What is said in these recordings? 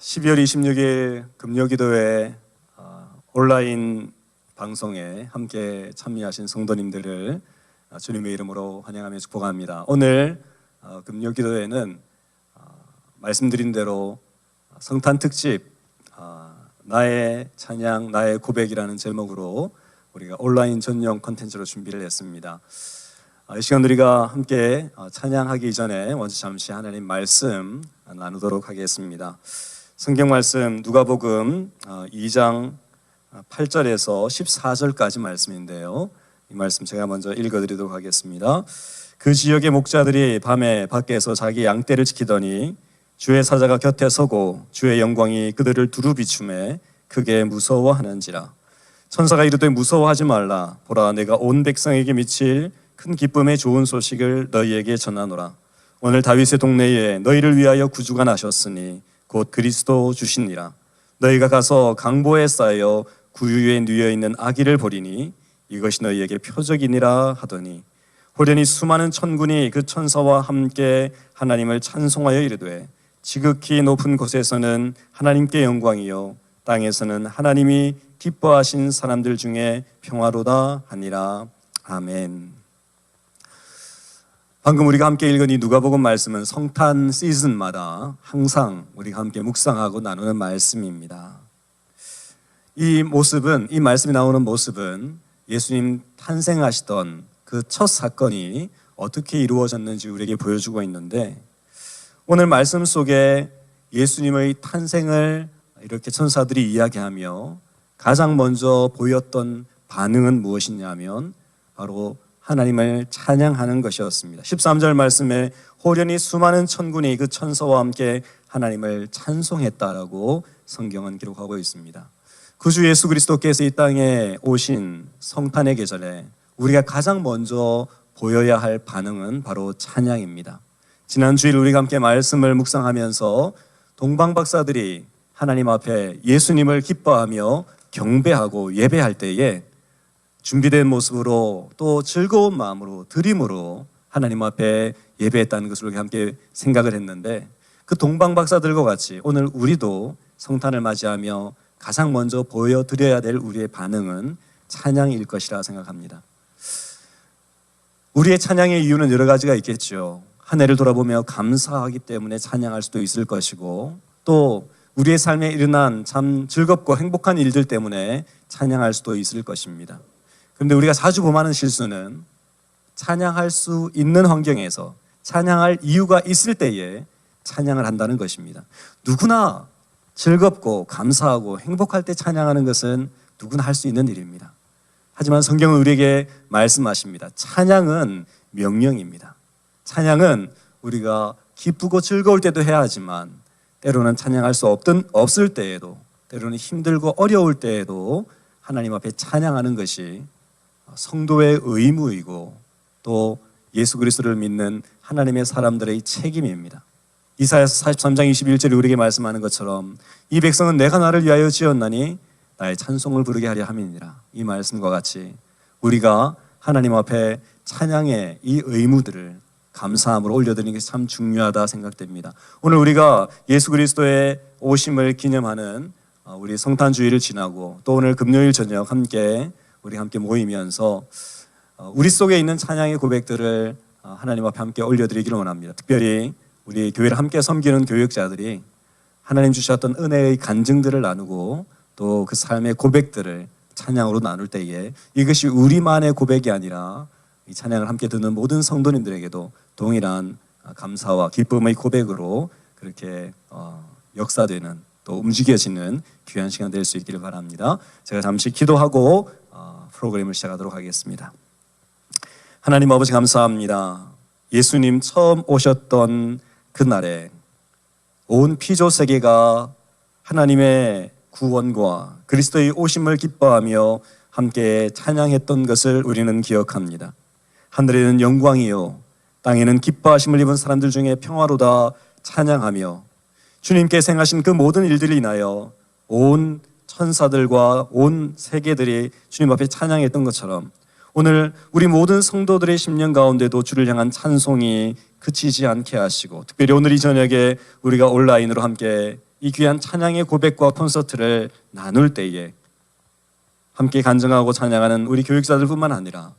12월 26일 금요기도회 온라인 방송에 함께 참여하신 성도님들을 주님의 이름으로 환영하며 축복합니다. 오늘 금요기도회는 말씀드린 대로 성탄 특집 나의 찬양 나의 고백이라는 제목으로 우리가 온라인 전용 콘텐츠로 준비를 했습니다. 이 시간 우리가 함께 찬양하기 전에 먼저 잠시 하나님 말씀 나누도록 하겠습니다. 성경 말씀 누가복음 2장 8절에서 14절까지 말씀인데요, 이 말씀 제가 먼저 읽어드리도록 하겠습니다. 그 지역의 목자들이 밤에 밖에서 자기 양떼를 지키더니 주의 사자가 곁에 서고 주의 영광이 그들을 두루 비추매 크게 무서워하는지라. 천사가 이르되 무서워하지 말라. 보라, 내가 온 백성에게 미칠 큰 기쁨의 좋은 소식을 너희에게 전하노라. 오늘 다윗의 동네에 너희를 위하여 구주가 나셨으니 곧 그리스도 주시니라. 너희가 가서 강보에 쌓여 구유에 누워있는 아기를 보리니 이것이 너희에게 표적이니라 하더니 호련히 수많은 천군이 그 천사와 함께 하나님을 찬송하여 이르되 지극히 높은 곳에서는 하나님께 영광이요 땅에서는 하나님이 기뻐하신 사람들 중에 평화로다 하니라. 아멘. 방금 우리가 함께 읽은 이 누가복음 말씀은 성탄 시즌마다 항상 우리가 함께 묵상하고 나누는 말씀입니다. 이 말씀이 나오는 모습은 예수님 탄생하시던 그 첫 사건이 어떻게 이루어졌는지 우리에게 보여주고 있는데, 오늘 말씀 속에 예수님의 탄생을 이렇게 천사들이 이야기하며 가장 먼저 보였던 반응은 무엇이냐면 바로 하나님을 찬양하는 것이었습니다. 13절 말씀에 호련히 수많은 천군이 그 천사와 함께 하나님을 찬송했다라고 성경은 기록하고 있습니다. 구주 예수 그리스도께서 이 땅에 오신 성탄의 계절에 우리가 가장 먼저 보여야 할 반응은 바로 찬양입니다. 지난 주일 우리가 함께 말씀을 묵상하면서 동방박사들이 하나님 앞에 예수님을 기뻐하며 경배하고 예배할 때에 준비된 모습으로 또 즐거운 마음으로 드림으로 하나님 앞에 예배했다는 것을 우리가 함께 생각을 했는데, 그 동방박사들과 같이 오늘 우리도 성탄을 맞이하며 가장 먼저 보여드려야 될 우리의 반응은 찬양일 것이라 생각합니다. 우리의 찬양의 이유는 여러 가지가 있겠죠. 한 해를 돌아보며 감사하기 때문에 찬양할 수도 있을 것이고, 또 우리의 삶에 일어난 참 즐겁고 행복한 일들 때문에 찬양할 수도 있을 것입니다. 그런데 우리가 자주 범하는 실수는 찬양할 수 있는 환경에서 찬양할 이유가 있을 때에 찬양을 한다는 것입니다. 누구나 즐겁고 감사하고 행복할 때 찬양하는 것은 누구나 할 수 있는 일입니다. 하지만 성경은 우리에게 말씀하십니다. 찬양은 명령입니다. 찬양은 우리가 기쁘고 즐거울 때도 해야 하지만 때로는 찬양할 수 없을 때에도, 때로는 힘들고 어려울 때에도 하나님 앞에 찬양하는 것이 성도의 의무이고 또 예수 그리스도를 믿는 하나님의 사람들의 책임입니다. 이사야서 43장 21절에 우리에게 말씀하는 것처럼 이 백성은 내가 나를 위하여 지었나니 나의 찬송을 부르게 하려 함이니라. 이 말씀과 같이 우리가 하나님 앞에 찬양의 이 의무들을 감사함으로 올려드리는 게 참 중요하다 생각됩니다. 오늘 우리가 예수 그리스도의 오심을 기념하는 우리 성탄주의를 지나고 또 오늘 금요일 저녁 우리 함께 모이면서 우리 속에 있는 찬양의 고백들을 하나님 앞에 함께 올려드리기를 원합니다. 특별히 우리 교회를 함께 섬기는 교역자들이 하나님 주셨던 은혜의 간증들을 나누고 또 그 삶의 고백들을 찬양으로 나눌 때에 이것이 우리만의 고백이 아니라 이 찬양을 함께 듣는 모든 성도님들에게도 동일한 감사와 기쁨의 고백으로 그렇게 역사되는 또 움직여지는 귀한 시간 될 수 있기를 바랍니다. 제가 잠시 기도하고 프로그램을 시작하도록 하겠습니다. 하나님 아버지 감사합니다. 예수님 처음 오셨던 그날에 온 피조 세계가 하나님의 구원과 그리스도의 오심을 기뻐하며 함께 찬양했던 것을 우리는 기억합니다. 하늘에는 영광이요 땅에는 기뻐하심을 입은 사람들 중에 평화로다 찬양하며 주님께서 행하신 그 모든 일들을 인하여 온 천사들과 온 세계들이 주님 앞에 찬양했던 것처럼 오늘 우리 모든 성도들의 심령 가운데도 주를 향한 찬송이 그치지 않게 하시고, 특별히 오늘 이 저녁에 우리가 온라인으로 함께 이 귀한 찬양의 고백과 콘서트를 나눌 때에 함께 간증하고 찬양하는 우리 교육자들뿐만 아니라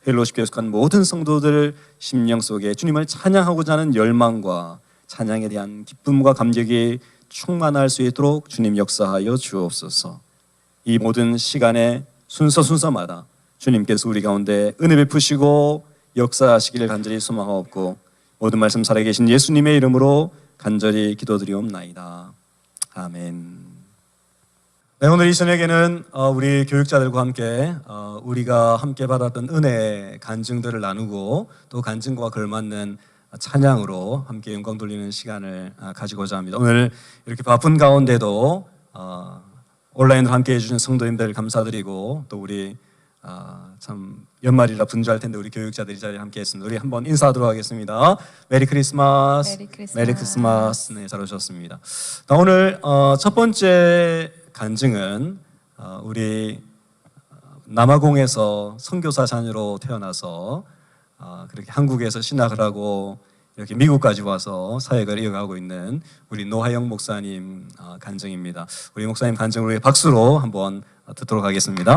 헬로십교에 속한 모든 성도들 심령 속에 주님을 찬양하고자 하는 열망과 찬양에 대한 기쁨과 감격이 충만할 수 있도록 주님 역사하여 주옵소서. 이 모든 시간에 순서마다 주님께서 우리 가운데 은혜 베푸시고 역사하시기를 간절히 소망하옵고 모든 말씀 살아계신 예수님의 이름으로 간절히 기도드리옵나이다. 아멘. 네, 오늘 이 저녁에는 우리 교육자들과 함께 우리가 함께 받았던 은혜의 간증들을 나누고 또 간증과 걸맞는 찬양으로 함께 영광 돌리는 시간을 가지고자 합니다. 오늘 이렇게 바쁜 가운데도 온라인으로 함께 해주신 성도님들 감사드리고 또 우리 참 연말이라 분주할 텐데 우리 교육자들이 자리에 함께 했습니다. 우리 한번 인사하도록 하겠습니다. 메리 크리스마스. 메리 크리스마스. 네, 잘 오셨습니다. 오늘 첫 번째 간증은 우리 남아공에서 선교사 자녀로 태어나서 그렇게 한국에서 신학을 하고 이렇게 미국까지 와서 사역을 이어가고 있는 우리 노하영 목사님 간증입니다. 우리 목사님 간증을 박수로 한번 듣도록 하겠습니다.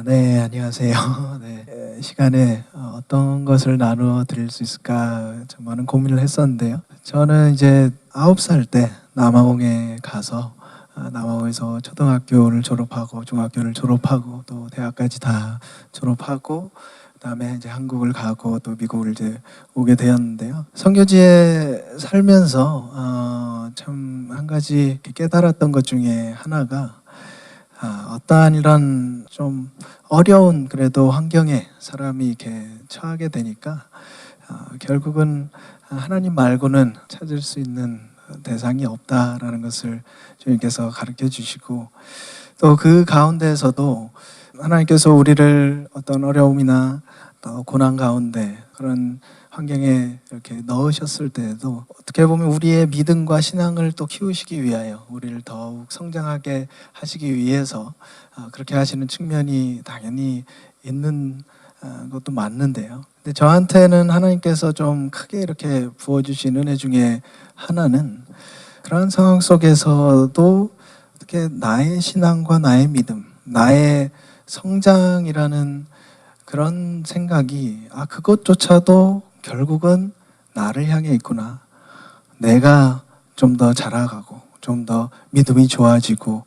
네, 안녕하세요. 네, 시간에 어떤 것을 나누어 드릴 수 있을까 좀 많은 고민을 했었는데요. 저는 이제 9살 때 남아공에 가서 남아공에서 초등학교를 졸업하고 중학교를 졸업하고 또 대학까지 다 졸업하고 그다음에 이제 한국을 가고 또 미국을 이제 오게 되었는데요. 선교지에 살면서 참 한 가지 깨달았던 것 중에 하나가 어떠한 이런 좀 어려운 그래도 환경에 사람이 이렇게 처하게 되니까 결국은 하나님 말고는 찾을 수 있는 대상이 없다라는 것을 주님께서 가르쳐 주시고 또 그 가운데에서도 하나님께서 우리를 어떤 어려움이나 또 고난 가운데 그런 환경에 이렇게 넣으셨을 때에도 어떻게 보면 우리의 믿음과 신앙을 또 키우시기 위하여 우리를 더욱 성장하게 하시기 위해서 그렇게 하시는 측면이 당연히 있는 것도 맞는데요. 근데 저한테는 하나님께서 좀 크게 이렇게 부어주신 은혜 중에 하나는 그런 상황 속에서도 어떻게 나의 신앙과 나의 믿음, 나의 성장이라는 그런 생각이 그것조차도 결국은 나를 향해 있구나. 내가 좀 더 자라가고 좀 더 믿음이 좋아지고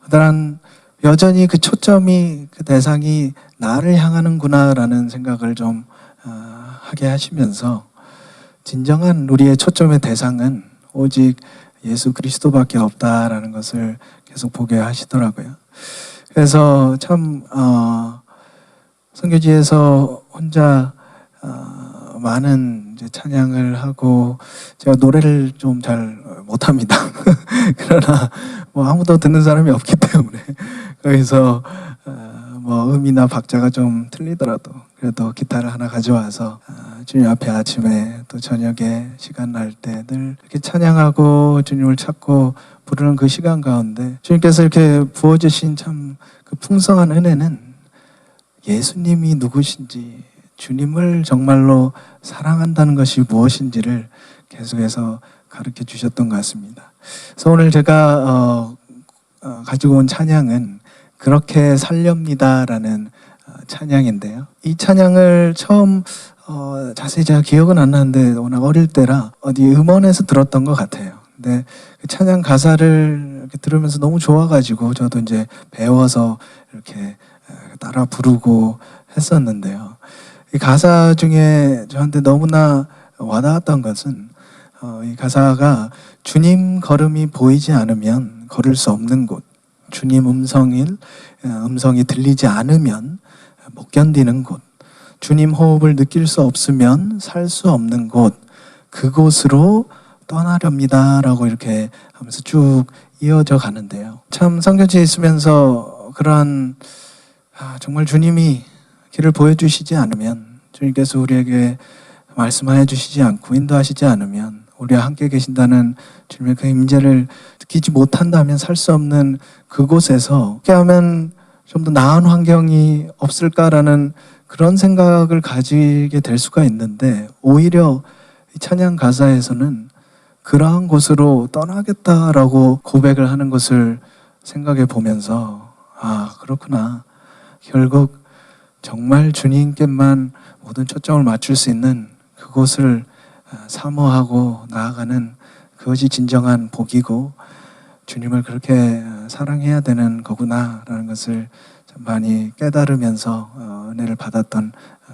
그다음 여전히 그 초점이 그 대상이 나를 향하는구나라는 생각을 좀 하게 하시면서 진정한 우리의 초점의 대상은 오직 예수 그리스도밖에 없다라는 것을 계속 보게 하시더라고요. 그래서 참 선교지에서 혼자 많은 이제 찬양을 하고 제가 노래를 좀 잘 못합니다. 그러나 뭐 아무도 듣는 사람이 없기 때문에 거기서 뭐 음이나 박자가 좀 틀리더라도 그래도 기타를 하나 가져와서 주님 앞에 아침에 또 저녁에 시간 날 때 늘 이렇게 찬양하고 주님을 찾고 부르는 그 시간 가운데 주님께서 이렇게 부어주신 참 그 풍성한 은혜는 예수님이 누구신지 주님을 정말로 사랑한다는 것이 무엇인지를 계속해서 가르쳐 주셨던 것 같습니다. 그래서 오늘 제가 가지고 온 찬양은 그렇게 살렵니다라는 찬양인데요. 이 찬양을 처음 자세히 제가 기억은 안 나는데 워낙 어릴 때라 어디 음원에서 들었던 것 같아요. 근데 그 찬양 가사를 이렇게 들으면서 너무 좋아가지고 저도 이제 배워서 이렇게 따라 부르고 했었는데요. 이 가사 중에 저한테 너무나 와닿았던 것은 이 가사가 주님 걸음이 보이지 않으면 걸을 수 없는 곳, 주님 음성이 들리지 않으면 못 견디는 곳, 주님 호흡을 느낄 수 없으면 살 수 없는 곳, 그곳으로 떠나렵니다라고 이렇게 하면서 쭉 이어져 가는데요. 참 선교지에 있으면서 그런 정말 주님이 길을 보여주시지 않으면, 주님께서 우리에게 말씀하여 주시지 않고 인도하시지 않으면, 우리와 함께 계신다는 주님의 그 임재를 느끼지 못한다면 살 수 없는 그곳에서 어떻게 하면 좀 더 나은 환경이 없을까라는 그런 생각을 가지게 될 수가 있는데, 오히려 이 찬양 가사에서는 그러한 곳으로 떠나겠다라고 고백을 하는 것을 생각해 보면서 아, 그렇구나. 결국 정말 주님께만 모든 초점을 맞출 수 있는 그곳을 사모하고 나아가는 그것이 진정한 복이고 주님을 그렇게 사랑해야 되는 거구나라는 것을 좀 많이 깨달으면서 은혜를 받았던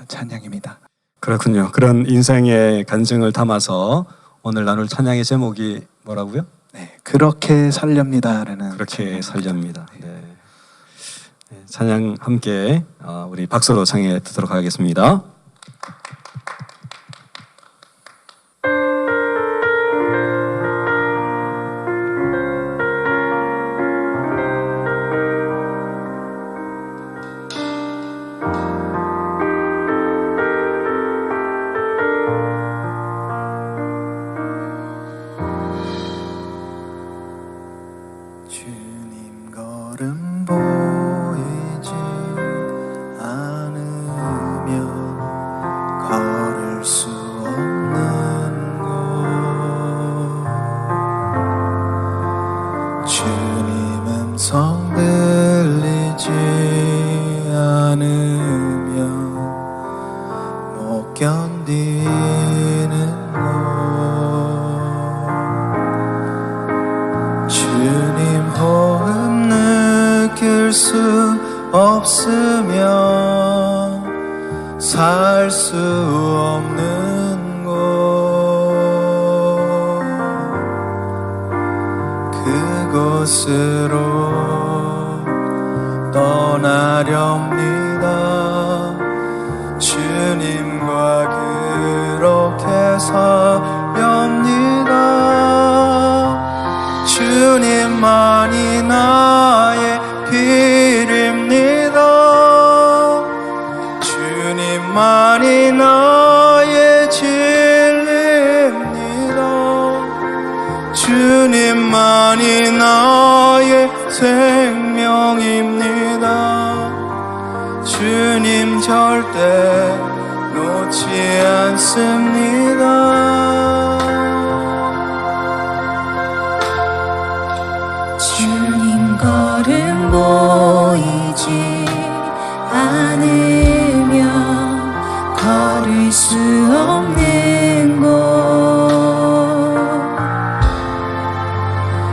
찬양입니다. 그렇군요. 그런 인생의 간증을 담아서 오늘 나눌 찬양의 제목이 뭐라고요? 네, 그렇게 살렵니다라는 그렇게 살렵니다. 네. 네, 찬양 함께 우리 박수로 청해 듣도록 하겠습니다. 주님 걸음 보이지 않으며 걸을 수 없는 곳 주님 음성 들리지 않으며 못 견디는 곳 주님 호흡 느낄 수 없으며 살 수 없는 곳 그곳으로 떠나렵니다. 주님과 그렇게 살렵니다. 주님만이 나의 길입니다. 주님만이 나의 진리입니다. 주님만이 나의 생명입니다. 주님 절대 놓지 않습니다. 주님 걸음 보이지 않으며 걸을 수 없는 곳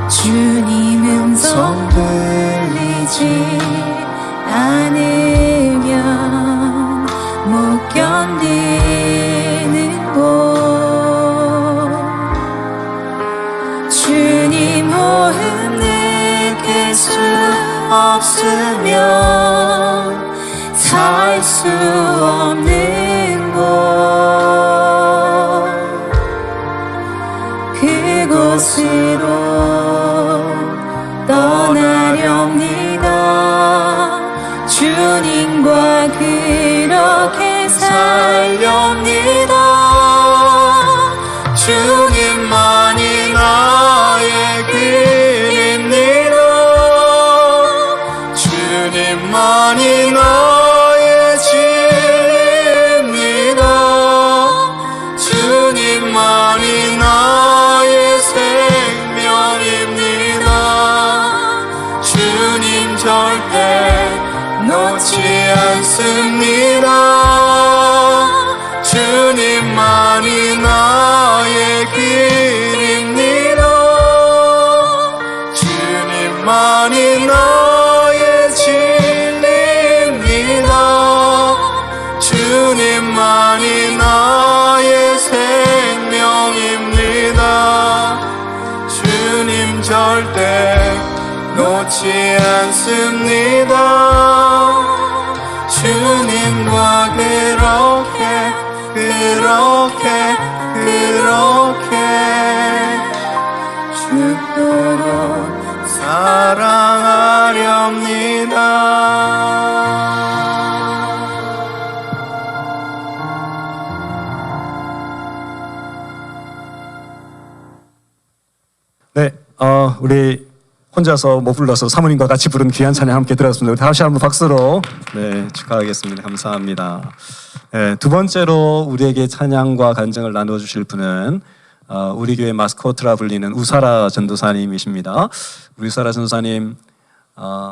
주님 음성 들리지 않으면 못 견디는 곳 주님 호흡 느낄 수 없으면 살 수 없는 곳 그곳으로 떠나렵니다. 주님과 그렇게 살렵니다. 주님만이 나의 길입니다. 주님만이 나의 진리입니다. 주님만이 나의 생명입니다. 주님 절대 놓지 않습니다. 주님만이 나의 길입니다. 주님만이 나의 진리입니다. 주님만이 나의 생명입니다. 주님 절대 놓지 않습니다. 주님과 그렇게 죽도록 사랑하렵니다. 네, 우리 혼자서 못 불러서 사모님과 같이 부른 귀한 찬양 함께 들었습니다. 우리 다시 한번 박수로 축하하겠습니다. 감사합니다. 두 번째로 우리에게 찬양과 간증을 나누어 주실 분은 우리 교회 마스코트라 불리는 우사라 전도사님이십니다. 우리 우사라 전도사님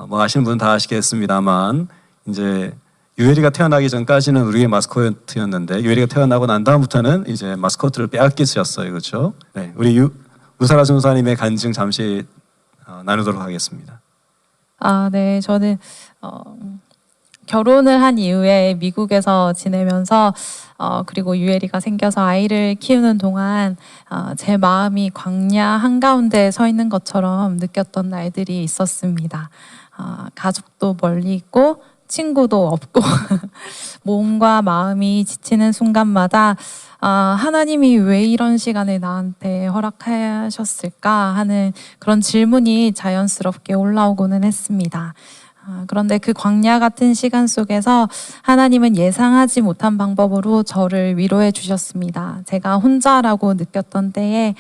뭐 아시는 분은 다 아시겠습니다만 이제 유엘이가 태어나기 전까지는 우리의 마스코트였는데 유엘이가 태어나고 난 다음부터는 이제 마스코트를 빼앗기셨어요, 그렇죠? 네, 우리 우사라 전도사님의 간증 잠시 나누도록 하겠습니다. 네, 저는 결혼을 한 이후에 미국에서 지내면서 그리고 유엘이가 생겨서 아이를 키우는 동안 제 마음이 광야 한가운데 서 있는 것처럼 느꼈던 날들이 있었습니다. 가족도 멀리 있고 친구도 없고 몸과 마음이 지치는 순간마다 하나님이 왜 이런 시간을 나한테 허락하셨을까 하는 그런 질문이 자연스럽게 올라오고는 했습니다. 그런데 그 광야 같은 시간 속에서 하나님은 예상하지 못한 방법으로 저를 위로해 주셨습니다. 제가 혼자라고 느꼈던 때에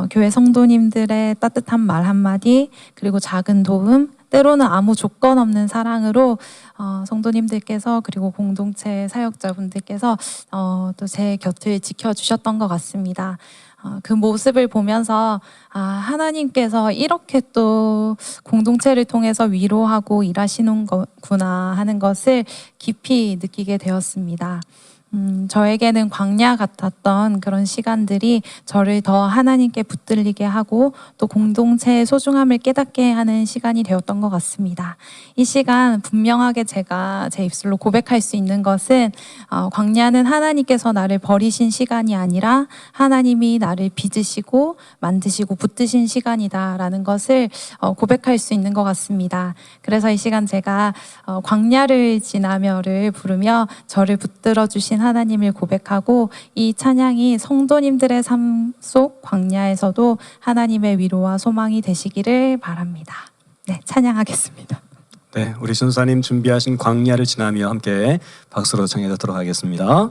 교회 성도님들의 따뜻한 말 한마디 그리고 작은 도움 때로는 아무 조건 없는 사랑으로 성도님들께서 그리고 공동체 사역자분들께서 또 제 곁을 지켜주셨던 것 같습니다. 그 모습을 보면서 하나님께서 이렇게 또 공동체를 통해서 위로하고 일하시는 거구나 하는 것을 깊이 느끼게 되었습니다. 저에게는 광야 같았던 그런 시간들이 저를 더 하나님께 붙들리게 하고 또 공동체의 소중함을 깨닫게 하는 시간이 되었던 것 같습니다. 이 시간 분명하게 제가 제 입술로 고백할 수 있는 것은 광야는 하나님께서 나를 버리신 시간이 아니라 하나님이 나를 빚으시고 만드시고 붙드신 시간이다라는 것을 고백할 수 있는 것 같습니다. 그래서 이 시간 제가 광야를 지나며를 부르며 저를 붙들어 주신 하나님을 고백하고 이 찬양이 성도님들의 삶 속 광야에서도 하나님의 위로와 소망이 되시기를 바랍니다. 네, 찬양하겠습니다. 네, 우리 전도사님 준비하신 광야를 지나며 함께 박수로 청해 듣도록 하겠습니다.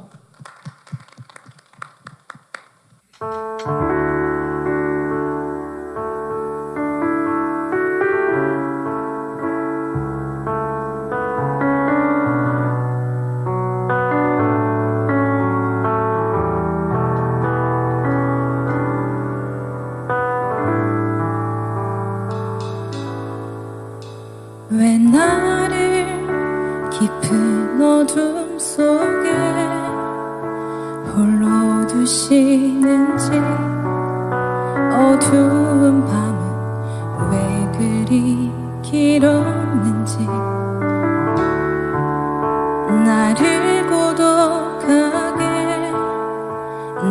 왜 나를 깊은 어둠 속에 홀로 두시는지 어두운 밤은 왜 그리 길었는지 나를 고독하게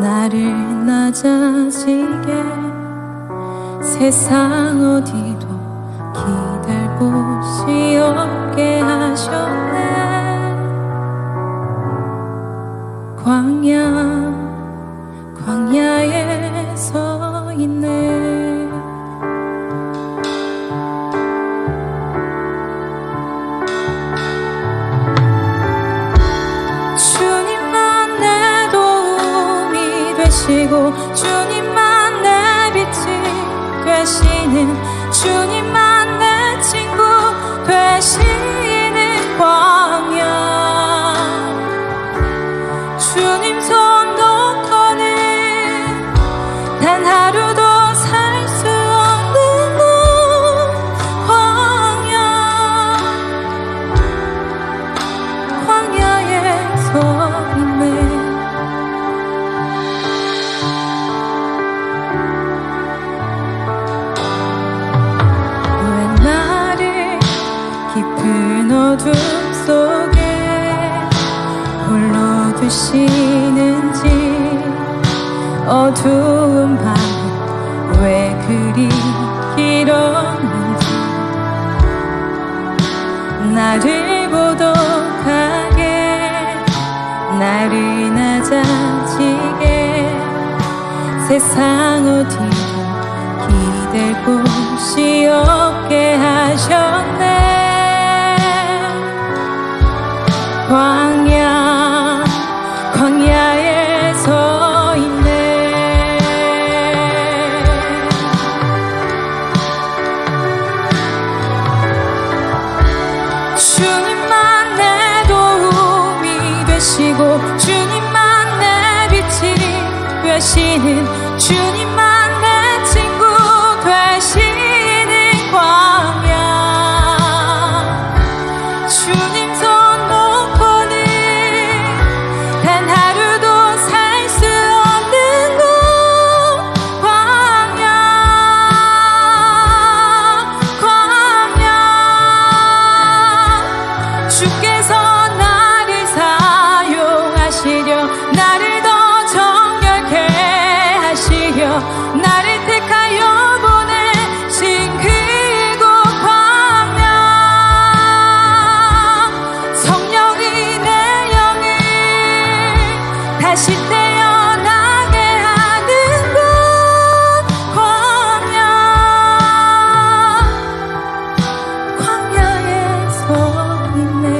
나를 낮아지게 세상 어디도 기댈 곳이 없게 하셨네. 광야에 서 있네. 주님만 내 도움이 되시고 주님만 내 빛이 되시는 주님만 내 친구 되시는 광야 주님 손 놓고는 단 하루도 살 수 없는 광야에 서 있네. 깊은 어둠 속에 홀로 두시는지 어두운 밤은 왜 그리 길었는지 나를 고독하게 나를 낮아지게 세상 어디도 기댈 곳이 없게 하셨네. 광야에 서 있네. 주님만 내 도움이 되시고 주님만 내 빛이 되시는 주님만 내 친구 되시는 광야 주님 손 놓고는 단 하루도 살 수 없는 곳 광야 주께서 나를 사용하시려 나를 더 정결케 하시려 나를 택하여 보내신 그곳 광야 성령이 내 영을 다시 태어나게 하는 곳 광야에 서 있네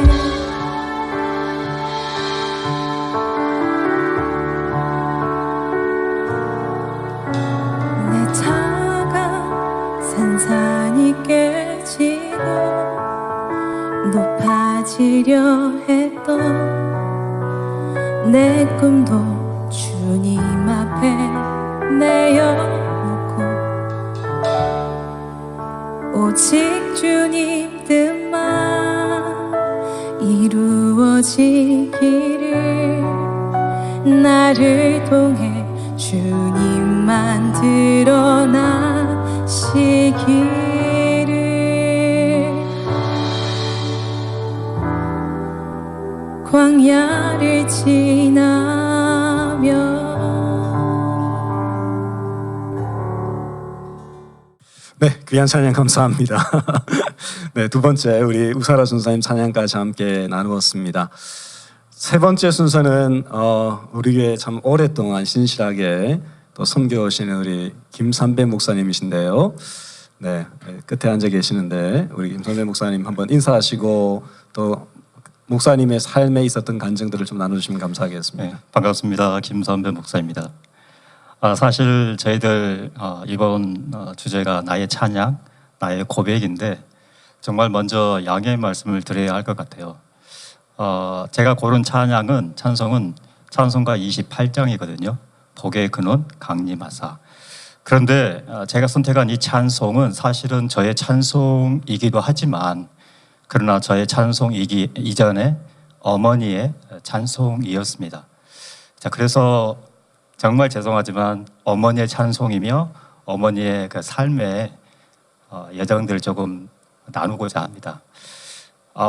내 차가 산산이 깨지고 높아지려 했던 내 꿈도 주님 앞에 내어놓고 오직 주님 뜻만 이루어지기를 나를 통해 주님만 드러나시기를 광야를 지나며 네, 귀한 찬양 감사합니다. 네, 두 번째 우리 우사라 순사님 찬양까지 함께 나누었습니다. 세 번째 순서는 우리 교회 참 오랫동안 신실하게 또 섬겨오시는 우리 김삼배 목사님이신데요. 네, 끝에 앉아 계시는데 우리 김삼배 목사님 한번 인사하시고 또 목사님의 삶에 있었던 간증들을 좀 나눠주시면 감사하겠습니다. 네, 반갑습니다. 김선배 목사입니다. 사실 저희들 이번 주제가 나의 찬양, 나의 고백인데 정말 먼저 양해의 말씀을 드려야 할 것 같아요. 제가 고른 찬송은 찬송가 28장이거든요. 복의 근원 강림하사. 그런데 제가 선택한 이 찬송은 사실은 저의 찬송이기도 하지만 그러나 저의 찬송이기 이전에 어머니의 찬송이었습니다. 자, 그래서 정말 죄송하지만 어머니의 찬송이며 어머니의 그 삶의 여정들을 조금 나누고자 합니다.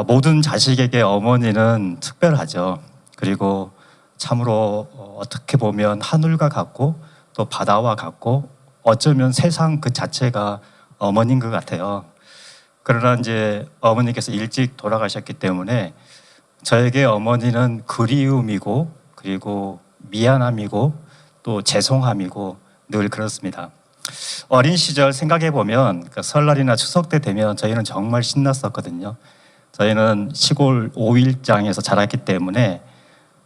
모든 자식에게 어머니는 특별하죠. 그리고 참으로 어떻게 보면 하늘과 같고 또 바다와 같고 어쩌면 세상 그 자체가 어머니인 것 같아요. 그러나 이제 어머니께서 일찍 돌아가셨기 때문에 저에게 어머니는 그리움이고 그리고 미안함이고 또 죄송함이고 늘 그렇습니다. 어린 시절 생각해 보면 설날이나 추석 때 되면 저희는 정말 신났었거든요. 저희는 시골 오일장에서 자랐기 때문에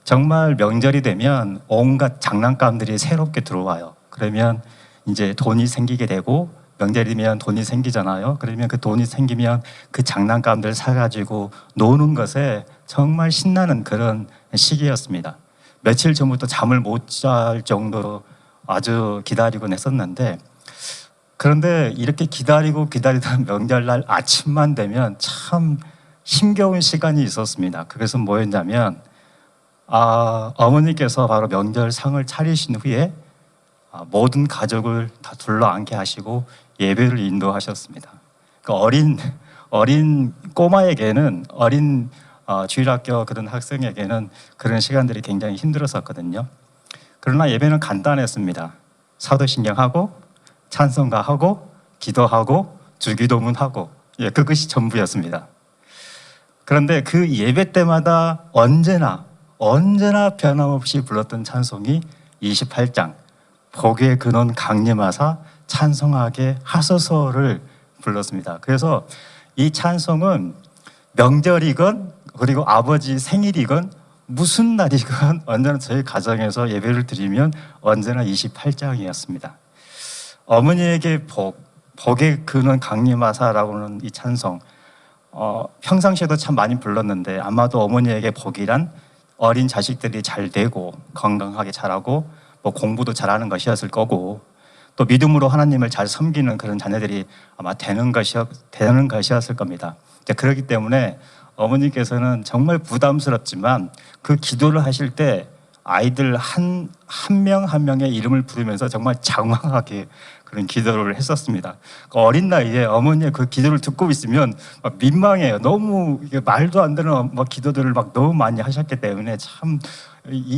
정말 명절이 되면 온갖 장난감들이 새롭게 들어와요. 그러면 이제 돈이 생기게 되고 명절이면 돈이 생기잖아요. 그러면 그 돈이 생기면 그 장난감들 사가지고 노는 것에 정말 신나는 그런 시기였습니다. 며칠 전부터 잠을 못 잘 정도로 아주 기다리곤 했었는데 그런데 이렇게 기다리던 명절날 아침만 되면 참 힘겨운 시간이 있었습니다. 그래서 뭐였냐면 어머니께서 바로 명절상을 차리신 후에 모든 가족을 다 둘러앉게 하시고 예배를 인도하셨습니다. 그 어린 꼬마에게는 어린 주일학교 그런 학생에게는 그런 시간들이 굉장히 힘들었었거든요. 그러나 예배는 간단했습니다. 사도신경하고 찬송가하고 기도하고 주기도문하고 그것이 전부였습니다. 그런데 그 예배 때마다 언제나 변함없이 불렀던 찬송이 28장 복의 근원 강림하사 찬송하게 하소서를 불렀습니다. 그래서 이 찬송은 명절이건 그리고 아버지 생일이건 무슨 날이건 언제나 저희 가정에서 예배를 드리면 언제나 28장이었습니다. 어머니에게 복의 근원 강림하사라고 하는 이 찬송 평상시에도 참 많이 불렀는데 아마도 어머니에게 복이란 어린 자식들이 잘 되고 건강하게 자라고 뭐 공부도 잘하는 것이었을 거고 또 믿음으로 하나님을 잘 섬기는 그런 자녀들이 아마 되는 것이었을 겁니다. 그렇기 때문에 어머니께서는 정말 부담스럽지만 그 기도를 하실 때 아이들 한 명 한 명의 이름을 부르면서 정말 장황하게 그런 기도를 했었습니다. 그 어린 나이에 어머니의 그 기도를 듣고 있으면 막 민망해요. 너무 이게 말도 안 되는 막 기도들을 막 너무 많이 하셨기 때문에 참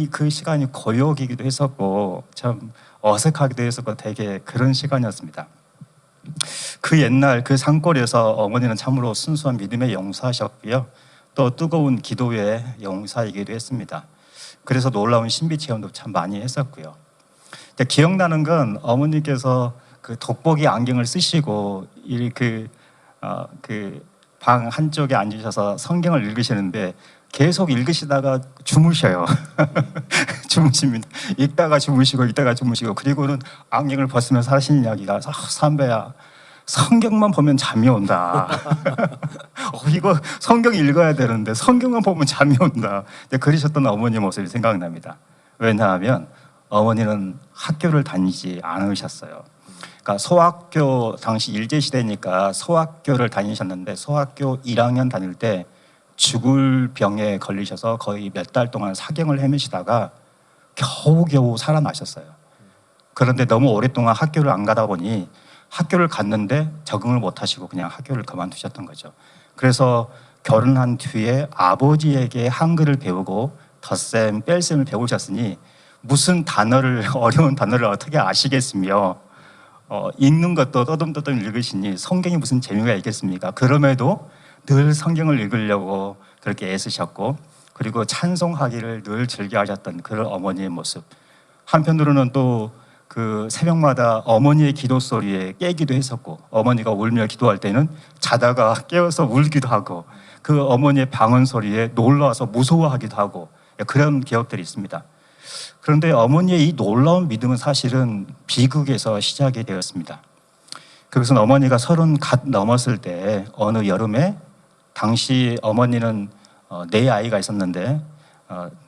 그 시간이 고역이기도 했었고 참 어색하기도 했었고 되게 그런 시간이었습니다. 그 옛날 그 산골에서 어머니는 참으로 순수한 믿음의 용사셨고요. 또 뜨거운 기도의 용사이기도 했습니다. 그래서 놀라운 신비 체험도 참 많이 했었고요. 기억나는 건 어머니께서 그 돋보기 안경을 쓰시고 그 방 한쪽에 앉으셔서 성경을 읽으시는데 계속 읽으시다가 주무셔요. 주무십니다. 읽다가 주무시고 그리고는 안경을 벗으면서 하시는 이야기가 삼배야 성경만 보면 잠이 온다. 이거 성경 읽어야 되는데 성경만 보면 잠이 온다. 그러셨던 어머니 모습이 생각납니다. 왜냐하면 어머니는 학교를 다니지 않으셨어요. 그러니까 소학교 당시 일제시대니까 소학교를 다니셨는데 소학교 1학년 다닐 때 죽을 병에 걸리셔서 거의 몇 달 동안 사경을 헤매시다가 겨우겨우 살아나셨어요. 그런데 너무 오랫동안 학교를 안 가다 보니 학교를 갔는데 적응을 못하시고 그냥 학교를 그만두셨던 거죠. 그래서 결혼한 뒤에 아버지에게 한글을 배우고 덧셈, 뺄셈을 배우셨으니 무슨 단어를 어려운 단어를 어떻게 아시겠으며 읽는 것도 떠듬떠듬 읽으시니 성경이 무슨 재미가 있겠습니까? 그럼에도 늘 성경을 읽으려고 그렇게 애쓰셨고 그리고 찬송하기를 늘 즐겨하셨던 그런 어머니의 모습. 한편으로는 또 그 새벽마다 어머니의 기도 소리에 깨기도 했었고 어머니가 울며 기도할 때는 자다가 깨어서 울기도 하고 그 어머니의 방언 소리에 놀라서 무서워하기도 하고 그런 기억들이 있습니다. 그런데 어머니의 이 놀라운 믿음은 사실은 비극에서 시작이 되었습니다. 그것은 어머니가 30 갓 넘었을 때 어느 여름에 당시 어머니는 4아이가 있었는데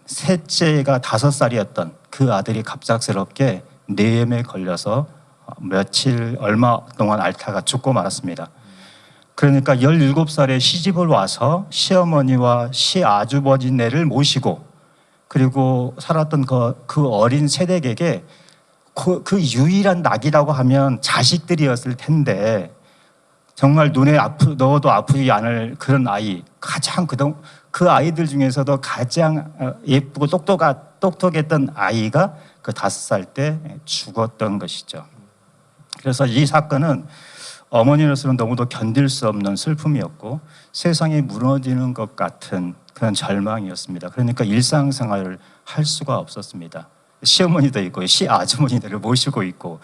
셋째가 5살이었던 그 아들이 갑작스럽게 뇌염에 걸려서 얼마 동안 앓다가 죽고 말았습니다. 그러니까 17살에 시집을 와서 시어머니와 시아주버지네를 모시고 그리고 살았던 그 어린 세댁에게 그 유일한 낙이라고 하면 자식들이었을 텐데 정말 눈에 넣어도 아프지 않을 그런 아이, 가장 그 아이들 중에서도 가장 예쁘고 똑똑했던 아이가 그 5살 때 죽었던 것이죠. 그래서 이 사건은 어머니로서는 너무도 견딜 수 없는 슬픔이었고 세상이 무너지는 것 같은 그런 절망이었습니다. 그러니까 일상생활을 할 수가 없었습니다. 시어머니도 있고 시아주머니들을 모시고 있고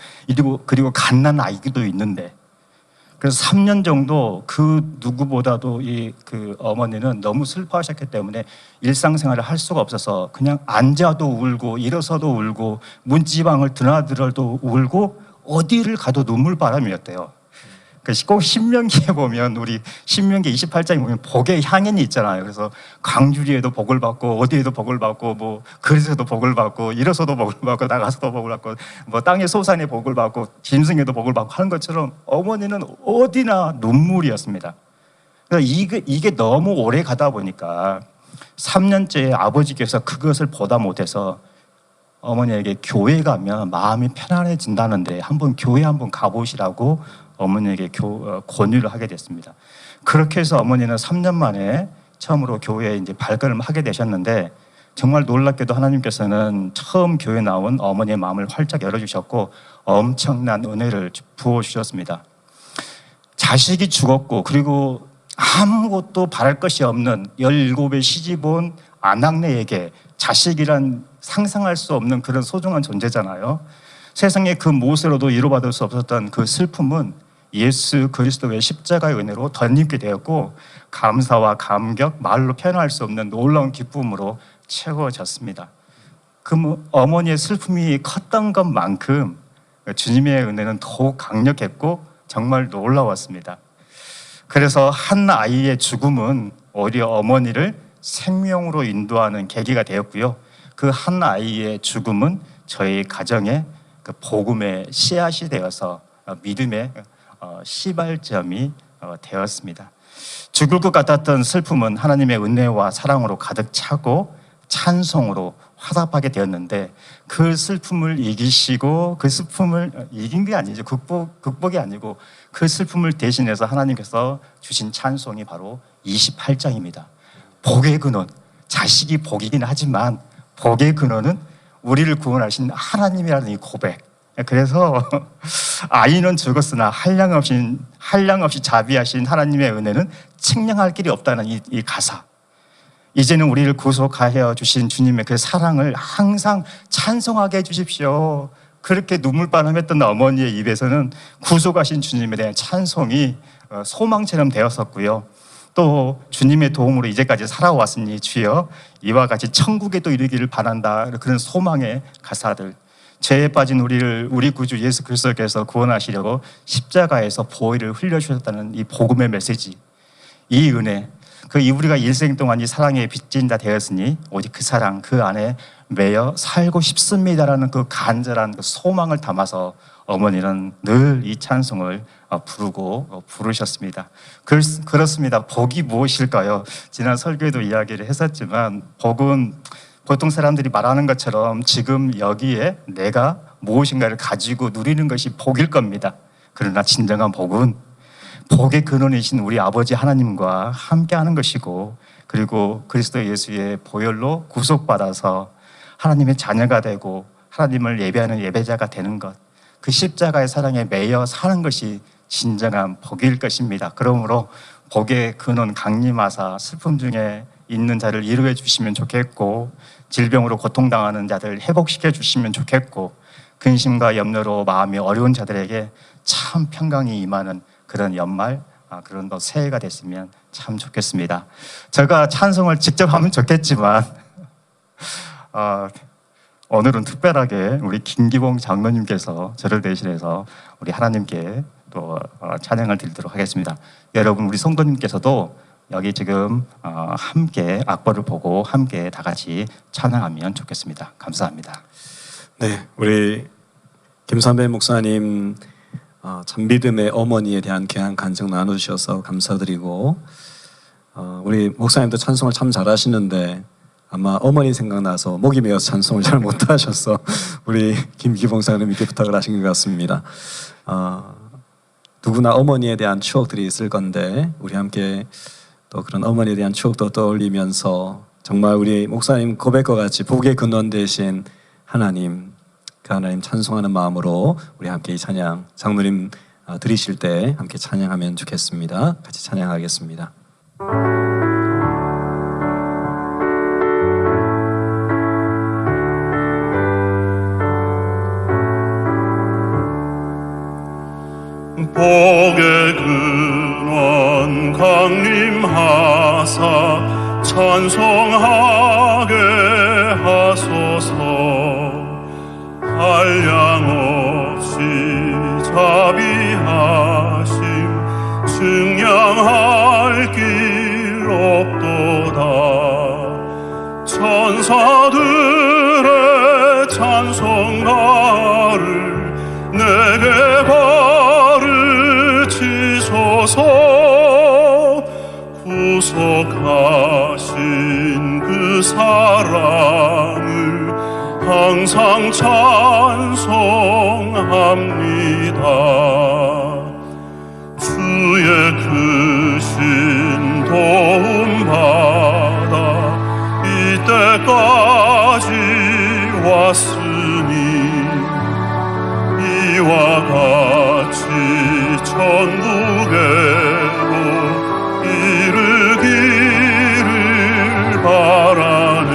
그리고 갓난 아이도 있는데 그래서 3년 정도 그 누구보다도 그 어머니는 너무 슬퍼하셨기 때문에 일상생활을 할 수가 없어서 그냥 앉아도 울고 일어서도 울고 문지방을 드나들어도 울고 어디를 가도 눈물바람이었대요. 꼭 신명기에 보면 우리 신명기 28장에 보면 복의 향연이 있잖아요. 그래서 광주리에도 복을 받고 어디에도 복을 받고 뭐 그릇에도 복을 받고 일어서도 복을 받고 나가서도 복을 받고 뭐 땅의 소산에 복을 받고 짐승에도 복을 받고 하는 것처럼 어머니는 어디나 눈물이었습니다. 그래서 이게 너무 오래 가다 보니까 3년째 아버지께서 그것을 보다 못해서 어머니에게 교회 가면 마음이 편안해진다는데 교회 한번 가보시라고 어머니에게 권유를 하게 됐습니다. 그렇게 해서 어머니는 3년 만에 처음으로 교회에 이제 발걸음을 하게 되셨는데 정말 놀랍게도 하나님께서는 처음 교회 나온 어머니의 마음을 활짝 열어주셨고 엄청난 은혜를 부어주셨습니다. 자식이 죽었고 그리고 아무것도 바랄 것이 없는 17의 시집온 아낙네에게 자식이란 상상할 수 없는 그런 소중한 존재잖아요. 세상의 그 무엇으로도 위로받을 수 없었던 그 슬픔은 예수 그리스도의 십자가의 은혜로 덧입게 되었고 감사와 감격, 말로 표현할 수 없는 놀라운 기쁨으로 채워졌습니다. 그 어머니의 슬픔이 컸던 것만큼 주님의 은혜는 더욱 강력했고 정말 놀라웠습니다. 그래서 한 아이의 죽음은 오히려 어머니를 생명으로 인도하는 계기가 되었고요. 그 한 아이의 죽음은 저희 가정에 그 복음의 씨앗이 되어서 믿음의 시발점이 되었습니다. 죽을 것 같았던 슬픔은 하나님의 은혜와 사랑으로 가득 차고 찬송으로 화답하게 되었는데, 그 슬픔을 이기시고, 그 슬픔을 이긴 게 아니죠. 극복이 아니고 그 슬픔을 대신해서 하나님께서 주신 찬송이 바로 28장입니다. 복의 근원, 자식이 복이긴 하지만 복의 근원은 우리를 구원하신 하나님이라는 이 고백. 그래서 아이는 죽었으나 한량없이 자비하신 하나님의 은혜는 측량할 길이 없다는 이 가사. 이제는 우리를 구속하여 주신 주님의 그 사랑을 항상 찬송하게 해주십시오. 그렇게 눈물바람했던 어머니의 입에서는 구속하신 주님에 대한 찬송이 소망처럼 되었었고요. 또 주님의 도움으로 이제까지 살아왔으니 주여 이와 같이 천국에도 이르기를 바란다, 그런 소망의 가사들. 죄에 빠진 우리 구주 예수 그리스도께서 구원하시려고 십자가에서 보혈을 흘려주셨다는 이 복음의 메시지, 이 은혜, 우리가 일생 동안 이 사랑에 빚진 자 되었으니 오직 그 사랑, 그 안에 매여 살고 싶습니다라는 그 간절한 그 소망을 담아서 어머니는 늘 이 찬송을 부르셨습니다. 그렇습니다. 복이 무엇일까요? 지난 설교에도 이야기를 했었지만, 복은 보통 사람들이 말하는 것처럼 지금 여기에 내가 무엇인가를 가지고 누리는 것이 복일 겁니다. 그러나 진정한 복은 복의 근원이신 우리 아버지 하나님과 함께하는 것이고, 그리고 그리스도 예수의 보혈로 구속받아서 하나님의 자녀가 되고 하나님을 예배하는 예배자가 되는 것, 그 십자가의 사랑에 매여 사는 것이 진정한 복일 것입니다. 그러므로 복의 근원 강림하사 슬픔 중에 있는 자를 위로해 주시면 좋겠고, 질병으로 고통당하는 자들 회복시켜 주시면 좋겠고, 근심과 염려로 마음이 어려운 자들에게 참 평강이 임하는 그런 연말, 그런 새해가 됐으면 참 좋겠습니다. 제가 찬송을 직접 하면 좋겠지만 오늘은 특별하게 우리 김기봉 장로님께서 저를 대신해서 우리 하나님께 또 찬양을 드리도록 하겠습니다. 여러분, 우리 성도님께서도 여기 지금 함께 악보를 보고 함께 다 같이 찬양하면 좋겠습니다. 감사합니다. 네, 우리 김삼배 목사님 참 믿음의 어머니에 대한 귀한 간증 나누셔서 감사드리고, 우리 목사님도 찬송을 참 잘하시는데 아마 어머니 생각나서 목이 메어서 찬송을 잘 못하셔서 우리 김기봉 사님께 부탁을 하신 것 같습니다. 누구나 어머니에 대한 추억들이 있을 건데, 우리 함께 또 그런 어머니에 대한 추억도 떠올리면서 정말 우리 목사님 고백과 같이 복의 근원 되신 하나님, 그 하나님 찬송하는 마음으로 우리 함께 이 찬양, 장로님 드리실 때 함께 찬양하면 좋겠습니다. 같이 찬양하겠습니다. 복의 근원 강림하사 찬송하게 하소서. 한량없이 자비하심 측량할 길 없도다. 천사들의 찬송가를 내게 가르치소서. 구속하신 그 사랑을 항상 찬송합니다. 주의 크신 도움 받아 이때까지 왔으니 이와 같이 천국에로 이르기를 바라네.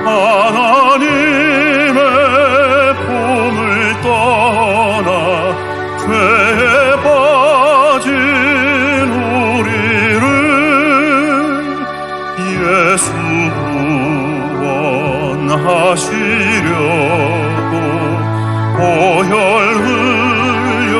하나님의 품을 떠나 죄에 빠진 우리를 예수 구원하시려고 보혈 흘려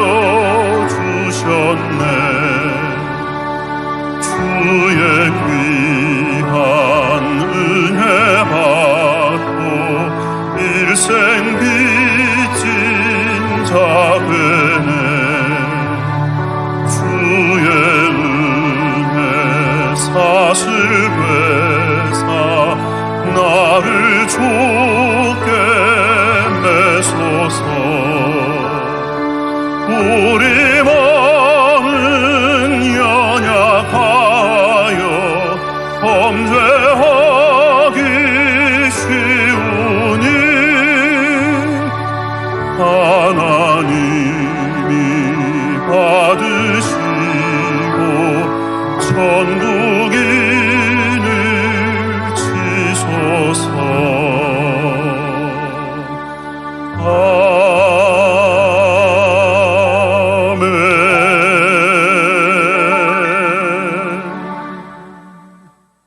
우리 마음은 연약하여 범죄하기 쉬우니 하나님이 받으시고 천국인을 치소서.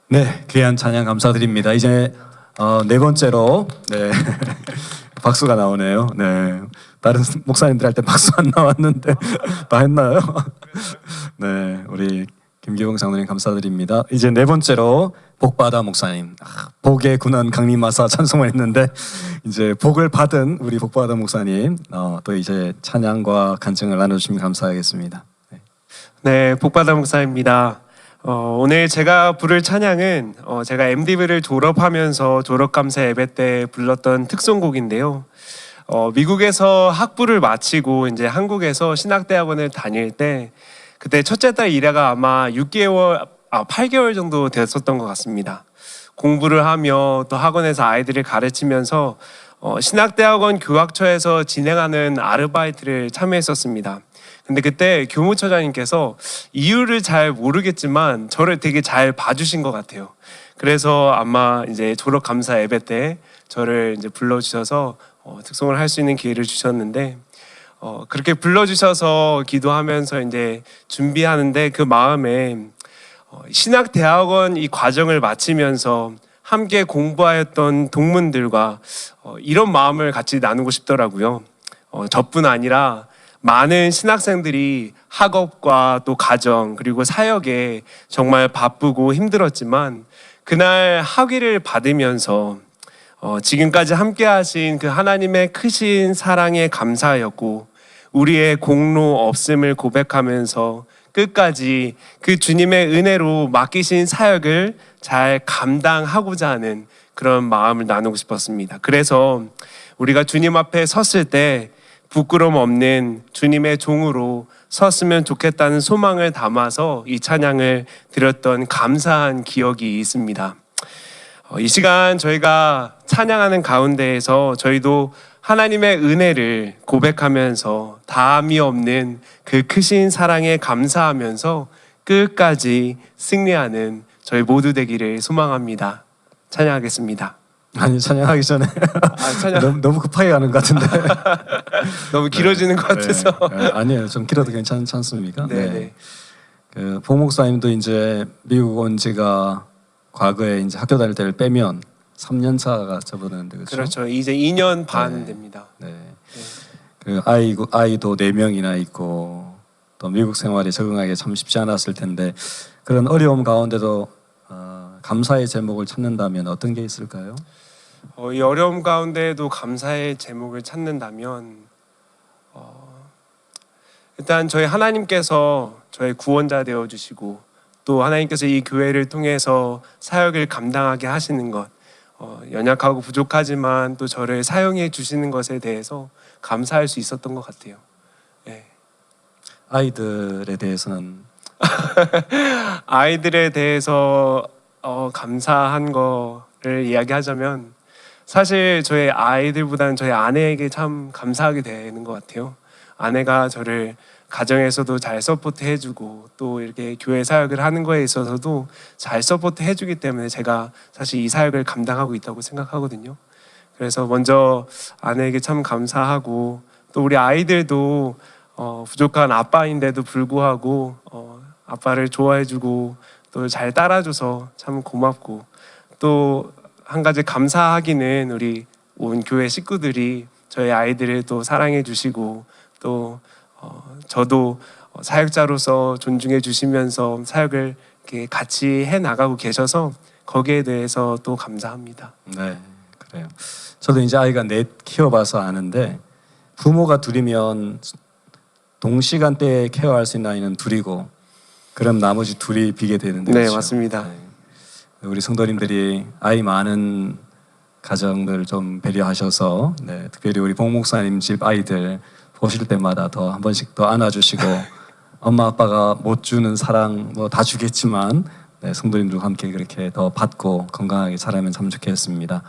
네, 귀한 찬양 감사드립니다. 이제 네 번째로 네 박수가 나오네요. 네, 다른 목사님들 할 때 박수 안 나왔는데 다 했나요? 네, 우리 김기봉 장로님 감사드립니다. 이제 네 번째로 복받아 목사님, 복의 군원 강림하사 찬송을 했는데 이제 복을 받은 우리 복받아 목사님 또 이제 찬양과 간증을 나눠주시면 감사하겠습니다. 네. 네, 복받아 목사입니다. 오늘 제가 부를 찬양은 제가 MDB를 졸업하면서 졸업감사 예배 때 불렀던 특송곡인데요. 미국에서 학부를 마치고 이제 한국에서 신학대학원을 다닐 때 그때 첫째 딸 이래가 아마 8개월 정도 됐었던 것 같습니다. 공부를 하며 또 학원에서 아이들을 가르치면서 신학대학원 교학처에서 진행하는 아르바이트를 참여했었습니다. 근데 그때 교무처장님께서 이유를 잘 모르겠지만 저를 되게 잘 봐주신 것 같아요. 그래서 아마 이제 졸업 감사 예배 때 저를 이제 불러주셔서 특송을 할 수 있는 기회를 주셨는데 그렇게 불러주셔서 기도하면서 이제 준비하는데 그 마음에 신학대학원 이 과정을 마치면서 함께 공부하였던 동문들과 이런 마음을 같이 나누고 싶더라고요. 저뿐 아니라 많은 신학생들이 학업과 또 가정 그리고 사역에 정말 바쁘고 힘들었지만 그날 학위를 받으면서 지금까지 함께 하신 그 하나님의 크신 사랑에 감사하였고 우리의 공로 없음을 고백하면서 끝까지 그 주님의 은혜로 맡기신 사역을 잘 감당하고자 하는 그런 마음을 나누고 싶었습니다. 그래서 우리가 주님 앞에 섰을 때 부끄럼 없는 주님의 종으로 섰으면 좋겠다는 소망을 담아서 이 찬양을 드렸던 감사한 기억이 있습니다. 이 시간 저희가 찬양하는 가운데에서 저희도 하나님의 은혜를 고백하면서 다함이 없는 그 크신 사랑에 감사하면서 끝까지 승리하는 저희 모두 되기를 소망합니다. 찬양하겠습니다. 아니 찬양하기 전에 찬양 너무 급하게 가는 것 같은데 너무 길어지는 것 같아서. 네. 아니에요, 좀 길어도 괜찮습니까? 네. 그 보 목사님도 이제 미국 온 지가 과거에 이제 학교 다닐 때를 빼면 3년 차가 접어드는데 그렇죠? 그렇죠. 이제 2년 반 네. 됩니다. 네. 그 아이도 4명이나 있고 또 미국 생활에 적응하기 참 쉽지 않았을 텐데 그런 어려움 가운데도 감사의 제목을 찾는다면 어떤 게 있을까요? 이 어려움 가운데에도 감사의 제목을 찾는다면 일단 저희 하나님께서 저의 구원자 되어주시고 또 하나님께서 이 교회를 통해서 사역을 감당하게 하시는 것 연약하고 부족하지만 또 저를 사용해 주시는 것에 대해서 감사할 수 있었던 것 같아요. 네. 아이들에 대해서는 아이들에 대해서 감사한 거를 이야기하자면 사실 저희 아이들보다는 저희 아내에게 참 감사하게 되는 것 같아요. 아내가 저를 가정에서도 잘 서포트 해주고 또 이렇게 교회 사역을 하는 거에 있어서도 잘 서포트 해주기 때문에 제가 사실 이 사역을 감당하고 있다고 생각하거든요. 그래서 먼저 아내에게 참 감사하고 또 우리 아이들도 부족한 아빠인데도 불구하고 아빠를 좋아해주고 또 잘 따라줘서 참 고맙고 또 한 가지 감사하기는 우리 온 교회 식구들이 저희 아이들을 또 사랑해 주시고 또 저도 사역자로서 존중해 주시면서 사역을 이렇게 같이 해 나가고 계셔서 거기에 대해서 또 감사합니다. 네, 그래요. 저도 이제 아이가 넷 키워봐서 아는데 부모가 둘이면 동시간대에 케어할 수 있는 아이는 둘이고 그럼 나머지 둘이 비게 되는데 네, 그렇죠? 맞습니다. 네. 우리 성도님들이 아이 많은 가정들 좀 배려하셔서 특별히 우리 봉 목사님 집 아이들 보실 때마다 더 한 번씩 더 안아주시고 엄마 아빠가 못 주는 사랑 뭐 다 주겠지만 네, 성도님들과 함께 그렇게 더 받고 건강하게 자라면 참 좋겠습니다.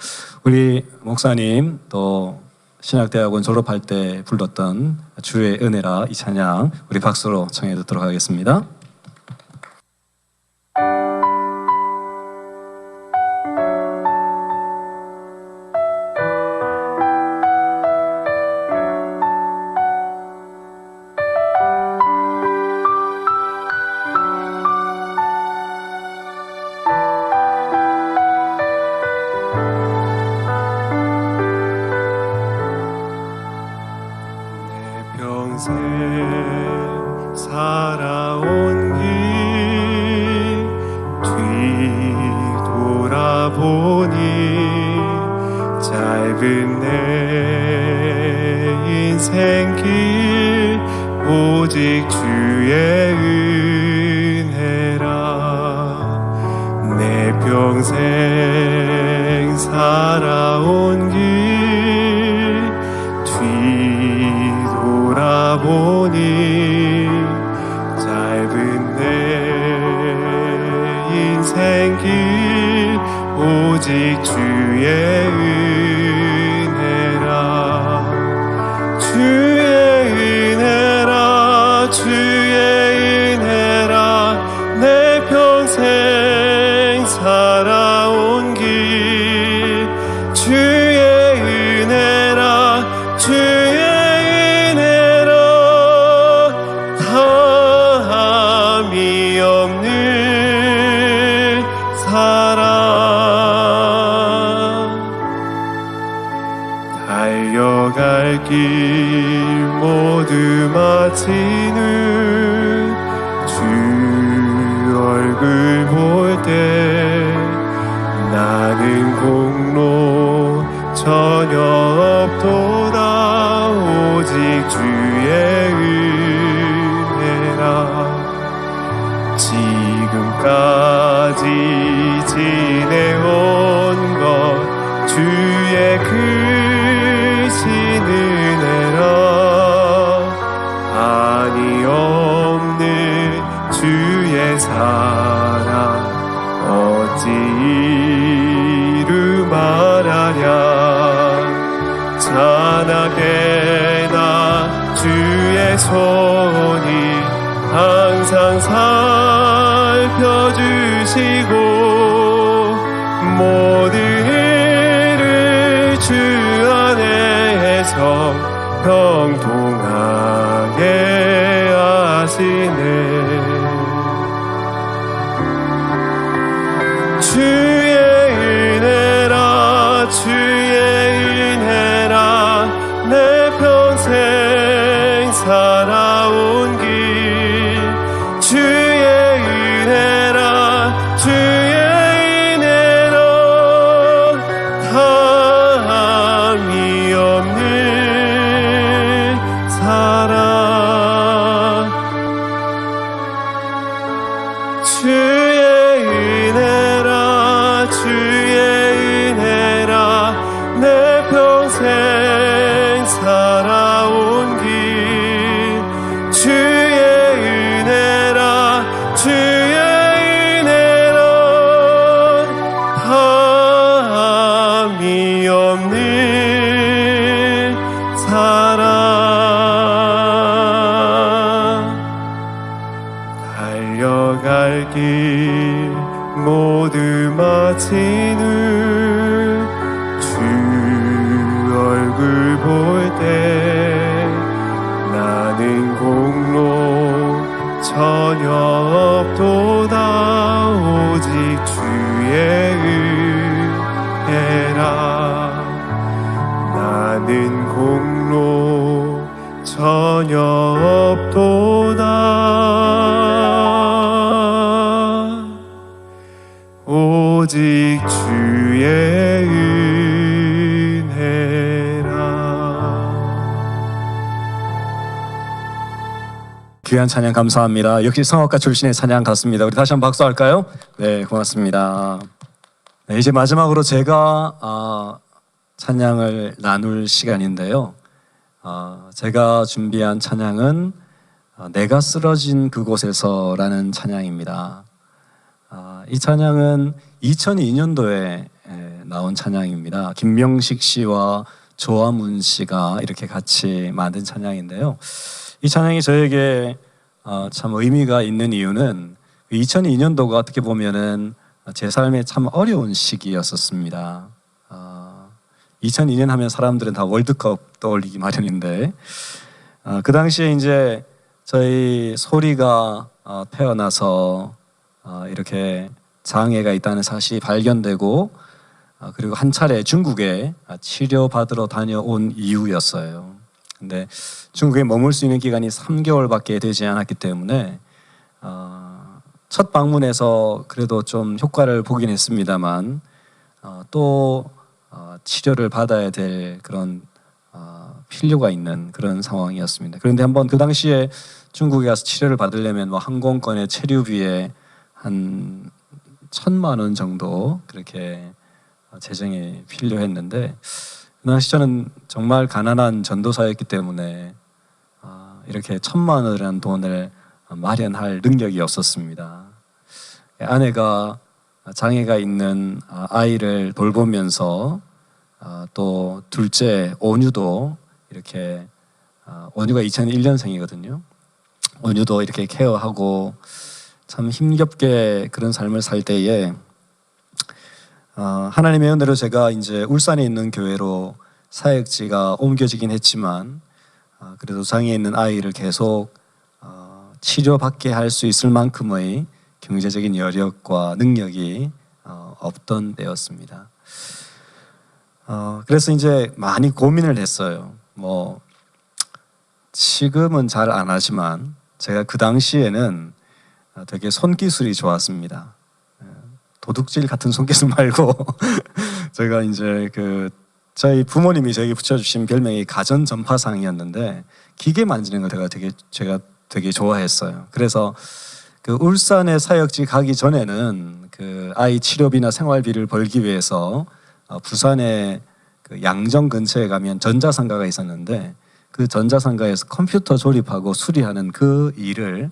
우리 목사님 또 신학대학원 졸업할 때 불렀던 주의 은혜라 이 찬양 우리 박수로 청해 듣도록 하겠습니다. 평생 살아온 길 뒤돌아보니 짧은 내 인생길 오직 주의 은혜라 내 평생 살아온 길 뒤돌아보니 짧은 내 인생길 오직 주의 은혜라 주의 은혜라 주의 은혜라 내 평생 살아온 길 주의 은혜라 주의 다함이 없는 사랑 달려갈 길 모두 마치는 주 얼굴 볼 때 나는 공로 전혀 없도다 오직 주의 지금까지 지내온 것 주의 크신 은혜라 한이 없는 주의 사랑 어찌 이루 말하랴 찬하게 나 주의 손이 항상 살펴주시고 모든 일을 주 안에서 형통하게 하시네 주의 은혜라 주의 은혜라 내 평생 살아온 길 주의 은혜라 주의 은혜라 다함이 없는 사랑 주의 은혜라 주의 은혜라 내 평생 살아온 길 주의 주의 은혜라 다함이 없는 사랑 달려갈 길 모두 마치는 주 얼굴 볼 때 나는 공로 전혀 없도다 오직 주의 은혜라 나는 공로 전혀 없도다 오직 주의 은혜라 귀한 찬양 감사합니다. 역시 성악가 출신의 찬양 같습니다. 우리 다시 한번 박수할까요? 네, 고맙습니다. 네, 이제 마지막으로 제가 찬양을 나눌 시간인데요. 제가 준비한 찬양은 내가 쓰러진 그곳에서라는 찬양입니다. 이 찬양은 2002년도에 나온 찬양입니다. 김명식 씨와 조화문 씨가 이렇게 같이 만든 찬양인데요. 이 찬양이 저에게 참 의미가 있는 이유는 2002년도가 어떻게 보면은 제 삶에 참 어려운 시기였었습니다. 2002년 하면 사람들은 다 월드컵 떠올리기 마련인데 그 당시에 이제 저희 소리가 태어나서 이렇게 장애가 있다는 사실이 발견되고 그리고 한 차례 중국에 치료받으러 다녀온 이후였어요. 근데 중국에 머물 수 있는 기간이 3개월밖에 되지 않았기 때문에 첫 방문에서 그래도 좀 효과를 보긴 했습니다만 또 치료를 받아야 될 그런 필요가 있는 그런 상황이었습니다. 그런데 한번 그 당시에 중국에 가서 치료를 받으려면 뭐 항공권의 체류비에 한 1,000만 원 정도 그렇게 재정이 필요했는데 그 당시 저는 정말 가난한 전도사였기 때문에 이렇게 1,000만 원이라는 돈을 마련할 능력이 없었습니다. 아내가 장애가 있는 아이를 돌보면서 또 둘째 온유도 이렇게 온유가 2001년생이거든요. 온유도 이렇게 케어하고 참 힘겹게 그런 삶을 살 때에 하나님의 은혜로 제가 이제 울산에 있는 교회로 사역지가 옮겨지긴 했지만 그래도 장애 있는 아이를 계속 치료받게 할 수 있을 만큼의 경제적인 여력과 능력이 없던 때였습니다. 그래서 이제 많이 고민을 했어요. 뭐 지금은 잘 안 하지만 제가 그 당시에는 되게 손기술이 좋았습니다. 도둑질 같은 손기술 말고 제가 이제 저희 부모님이 저에게 붙여주신 별명이 가전전파상이었는데 기계 만지는 걸 제가 되게 좋아했어요. 그래서 그 울산에 사역지 가기 전에는 그 아이 치료비나 생활비를 벌기 위해서 부산에 그 양정 근처에 가면 전자상가가 있었는데 그 전자상가에서 컴퓨터 조립하고 수리하는 그 일을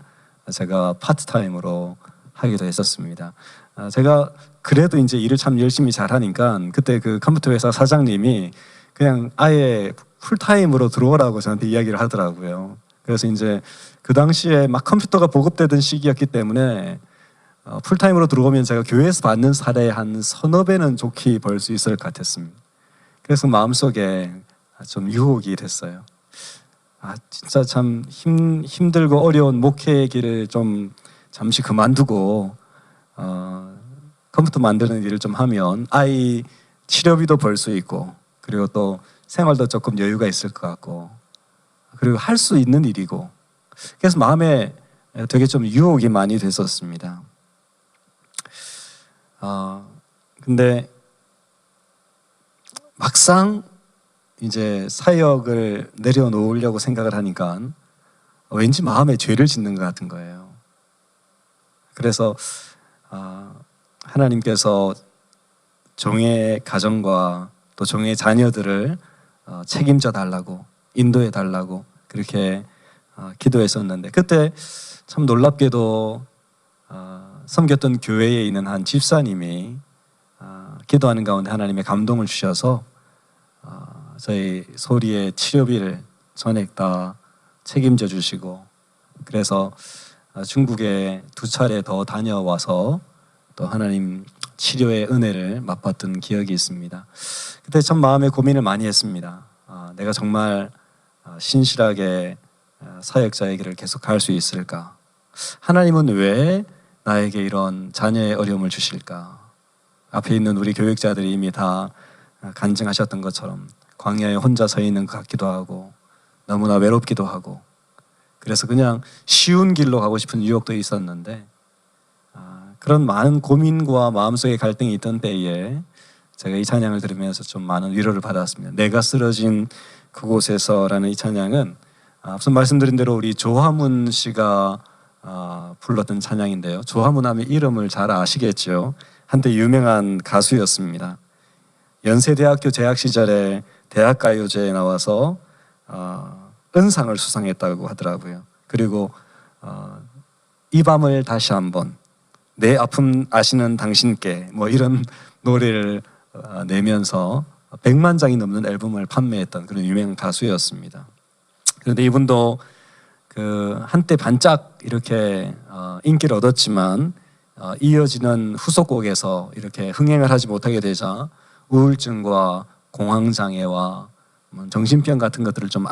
제가 파트타임으로 하기도 했었습니다. 제가 그래도 이제 일을 참 열심히 잘하니까 그때 그 컴퓨터 회사 사장님이 그냥 아예 풀타임으로 들어오라고 저한테 이야기를 하더라고요. 그래서 이제 그 당시에 막 컴퓨터가 보급되던 시기였기 때문에 풀타임으로 들어오면 제가 교회에서 받는 사례 한 서너 배는 좋게 벌 수 있을 것 같았습니다. 그래서 마음속에 좀 유혹이 됐어요. 진짜 참 힘들고 어려운 목회의 길을 좀 잠시 그만두고 컴퓨터 만드는 일을 좀 하면 아이 치료비도 벌 수 있고 그리고 또 생활도 조금 여유가 있을 것 같고 그리고 할 수 있는 일이고 그래서 마음에 되게 좀 유혹이 많이 됐었습니다. 근데 막상 이제 사역을 내려놓으려고 생각을 하니까 왠지 마음에 죄를 짓는 것 같은 거예요. 그래서 하나님께서 종의 가정과 또 종의 자녀들을 책임져 달라고 인도해 달라고 그렇게 기도했었는데 그때 참 놀랍게도 섬겼던 교회에 있는 한 집사님이 기도하는 가운데 하나님의 감동을 주셔서 저희 소리의 치료비를 전액 다 책임져 주시고 그래서 중국에 2차례 더 다녀와서 또 하나님 치료의 은혜를 맛봤던 기억이 있습니다. 그때 참 마음에 고민을 많이 했습니다. 내가 정말 신실하게 사역자의 길을 계속 갈 수 있을까? 하나님은 왜 나에게 이런 자녀의 어려움을 주실까? 앞에 있는 우리 교육자들이 이미 다 간증하셨던 것처럼 광야에 혼자 서 있는 것 같기도 하고 너무나 외롭기도 하고 그래서 그냥 쉬운 길로 가고 싶은 유혹도 있었는데 그런 많은 고민과 마음속의 갈등이 있던 때에 제가 이 찬양을 들으면서 좀 많은 위로를 받았습니다. 내가 쓰러진 그곳에서라는 이 찬양은 앞서 말씀드린 대로 우리 조화문 씨가 불렀던 찬양인데요. 조화문 하면 이름을 잘 아시겠죠. 한때 유명한 가수였습니다. 연세대학교 재학 시절에 대학가요제에 나와서 은상을 수상했다고 하더라고요. 그리고 이 밤을 다시 한번 내 아픔 아시는 당신께 뭐 이런 노래를 내면서 100만 장이 넘는 앨범을 판매했던 그런 유명한 가수였습니다. 그런데 이분도 그 한때 반짝 이렇게 인기를 얻었지만 이어지는 후속곡에서 이렇게 흥행을 하지 못하게 되자 우울증과 공황장애와 정신병 같은 것들을 좀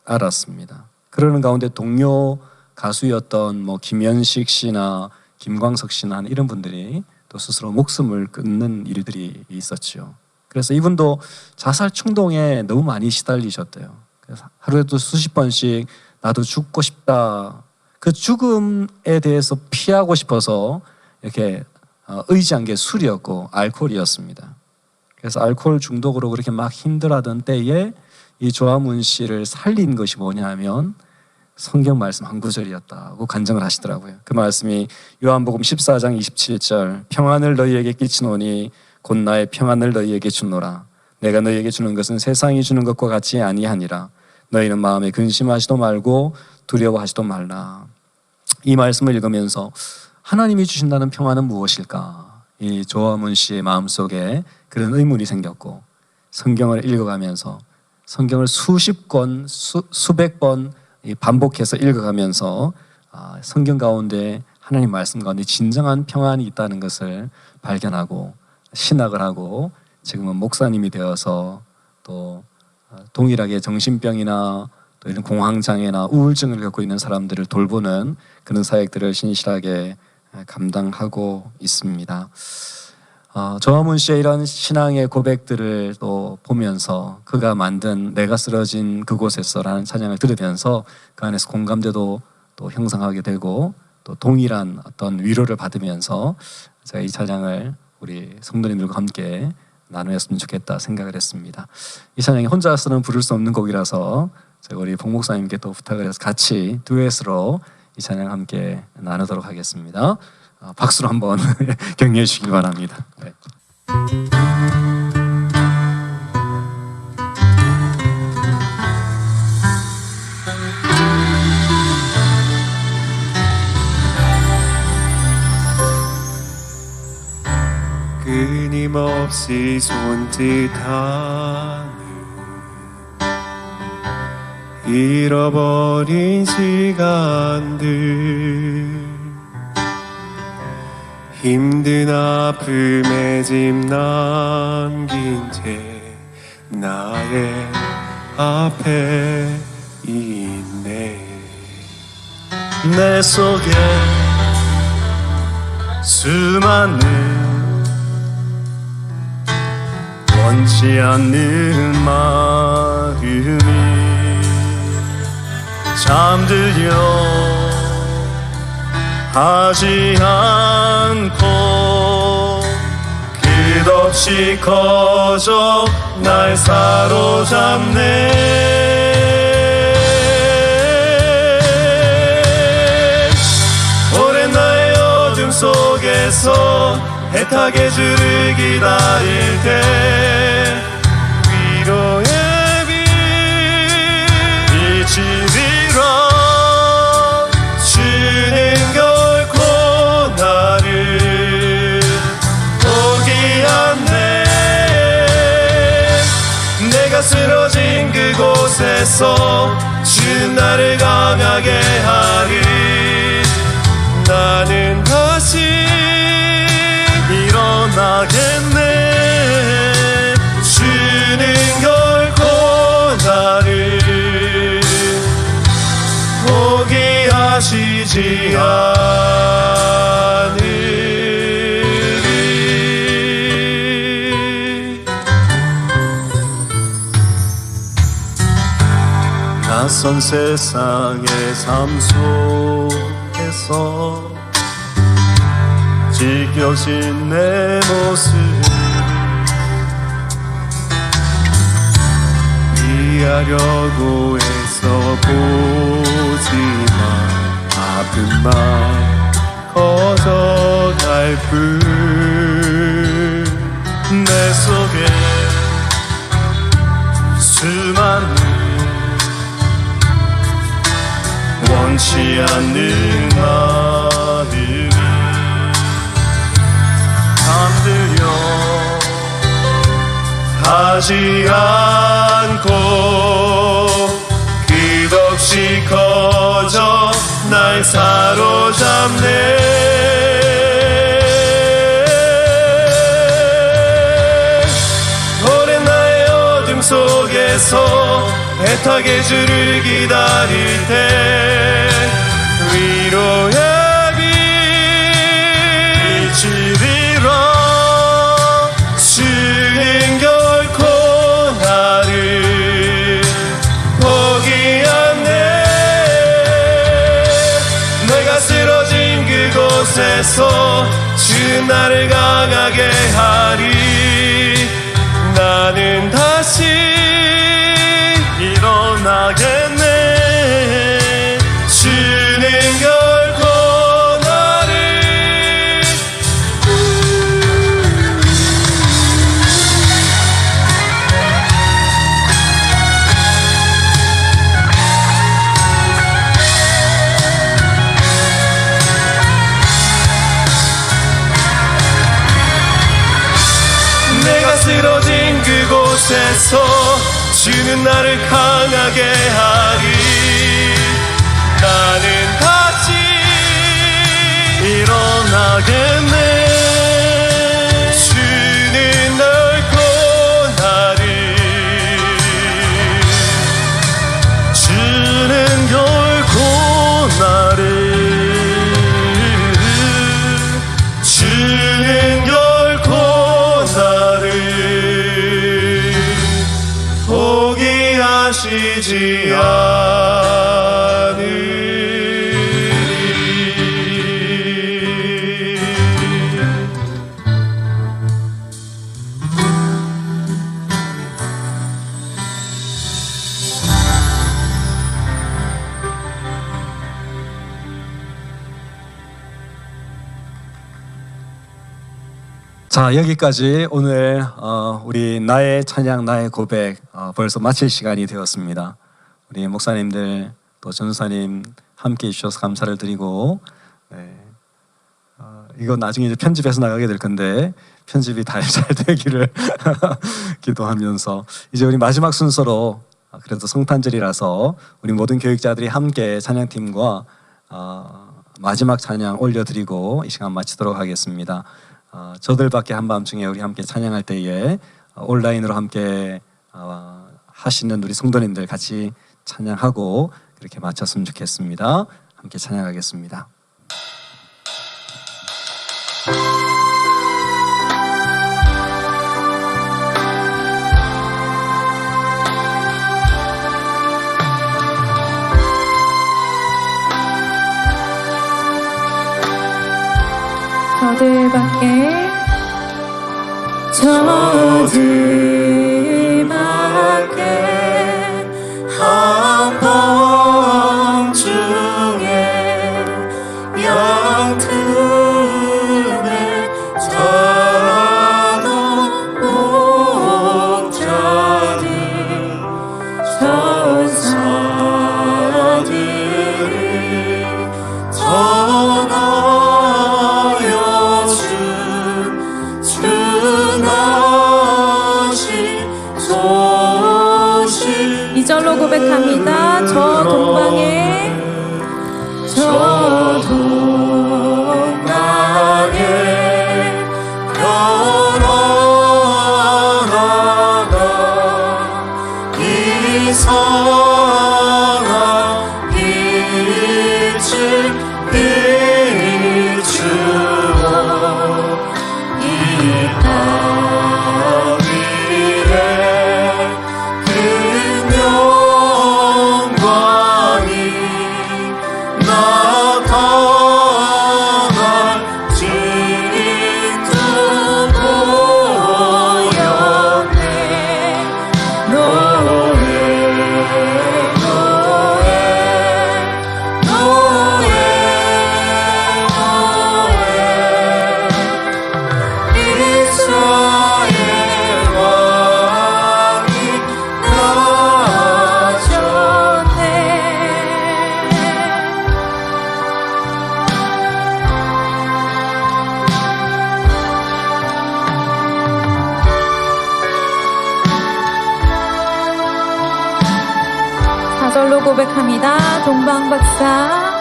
알았습니다. 그러는 가운데 동료 가수였던 뭐 김현식 씨나 김광석 씨나 이런 분들이 또 스스로 목숨을 끊는 일들이 있었죠. 그래서 이분도 자살 충동에 너무 많이 시달리셨대요. 그래서 하루에도 수십 번씩 나도 죽고 싶다. 그 죽음에 대해서 피하고 싶어서 이렇게 의지한 게 술이었고 알코올이었습니다. 그래서 알코올 중독으로 그렇게 막 힘들어하던 때에 이 조화문 씨를 살린 것이 뭐냐면 성경 말씀 한 구절이었다고 간증을 하시더라고요. 그 말씀이 요한복음 14장 27절 평안을 너희에게 끼치노니 곧 나의 평안을 너희에게 주노라. 내가 너희에게 주는 것은 세상이 주는 것과 같이 아니하니라. 너희는 마음에 근심하지도 말고 두려워하지도 말라. 이 말씀을 읽으면서 하나님이 주신다는 평안은 무엇일까? 이 조화문 씨의 마음속에 그런 의문이 생겼고 성경을 읽어가면서 성경을 수십 권, 수백 번 반복해서 읽어가면서 성경 가운데 하나님 말씀 가운데 진정한 평안이 있다는 것을 발견하고 신학을 하고 지금은 목사님이 되어서 또 동일하게 정신병이나 또 이런 공황장애나 우울증을 겪고 있는 사람들을 돌보는 그런 사역들을 신실하게 감당하고 있습니다. 조화문 씨의 이런 신앙의 고백들을 또 보면서 그가 만든 내가 쓰러진 그곳에서라는 찬양을 들으면서 그 안에서 공감대도 또 형성하게 되고 또 동일한 어떤 위로를 받으면서 제가 이 찬양을 우리 성도님들과 함께 나누었으면 좋겠다 생각을 했습니다. 이 찬양이 혼자서는 부를 수 없는 곡이라서 제가 우리 봉 목사님께 또 부탁을 해서 같이 듀엣으로 이 찬양 함께 나누도록 하겠습니다. 박수로 한번 격려해 주시기 바랍니다. 네. 끊임없이 손짓하는 잃어버린 시간들 힘든 아픔에 짐 남긴 채 나의 앞에 있네. 내 속에 수많은 원치 않는 마음이 잠들려 하지 않고 끝없이 커져 날 사로잡네. 오랜 나의 어둠 속에서 애타게 주를 기다릴 때 위로의 빛이 비러 주는 결코 나를 포기하네. 내가 쓰러진 그곳에서 주는 나를 강하게 하리. 나는 다시 일어나겠네. 주는 결코 나를 포기하시지 않으리. 낯선 세상의 삶 속에서 지켜진 내 모습 피하려고 애써 보지만 아픔만 커져갈 뿐. 내 속에 수많은 변치 않는 마음이 잠들려 하지 않고 끝없이 커져 날 사로잡네. 오랜 나의 어둠 속에서 애타게 주를 기다릴 때 위로의 빛이 비러 주는 결코 나를 포기 않네. 내가 쓰러진 그곳에서 주는 나를 강하게 하리. 나는 다시 일어나겠네. 주는 결코 나를 내가 쓰러진 그곳에서 주는 나를 강하게 하리. 나는 다시 일어나겠네. 주는 넓고 나를 주는 결코 나를 주는 결코 나를 포기하시지 않으리. 자, 여기까지 오늘 우리 나의 찬양 나의 고백 벌써 마칠 시간이 되었습니다. 우리 목사님들 또 전사님 함께 해주셔서 감사를 드리고, 네, 이거 나중에 이제 편집해서 나가게 될 건데 편집이 잘 되기를 기도하면서 이제 우리 마지막 순서로 그래도 성탄절이라서 우리 모든 교육자들이 함께 찬양팀과 마지막 찬양 올려드리고 이 시간 마치도록 하겠습니다. 저들밖에 한밤중에 우리 함께 찬양할 때에 온라인으로 함께 하시는 우리 성도님들 같이 찬양하고 그렇게 마쳤으면 좋겠습니다. 함께 찬양하겠습니다. 저들밖에 한밤중에 영틈에 자라던 목자들 천사들이 전하여 이절로 고백합니다. 저 동방에 별 하나가 이상한 빛을 비추어 이 땅 위에 그 영광이 나타날 지도 보였네. 노예 고백합니다. 동방박사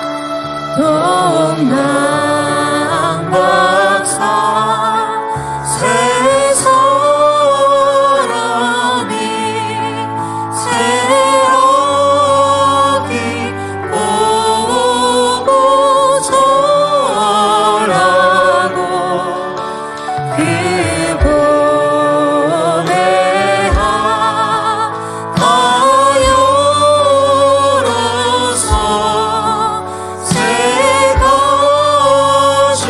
동방박사 새 사람이 새어기 보고 절하고 그 보배하 다 열어서 새 가지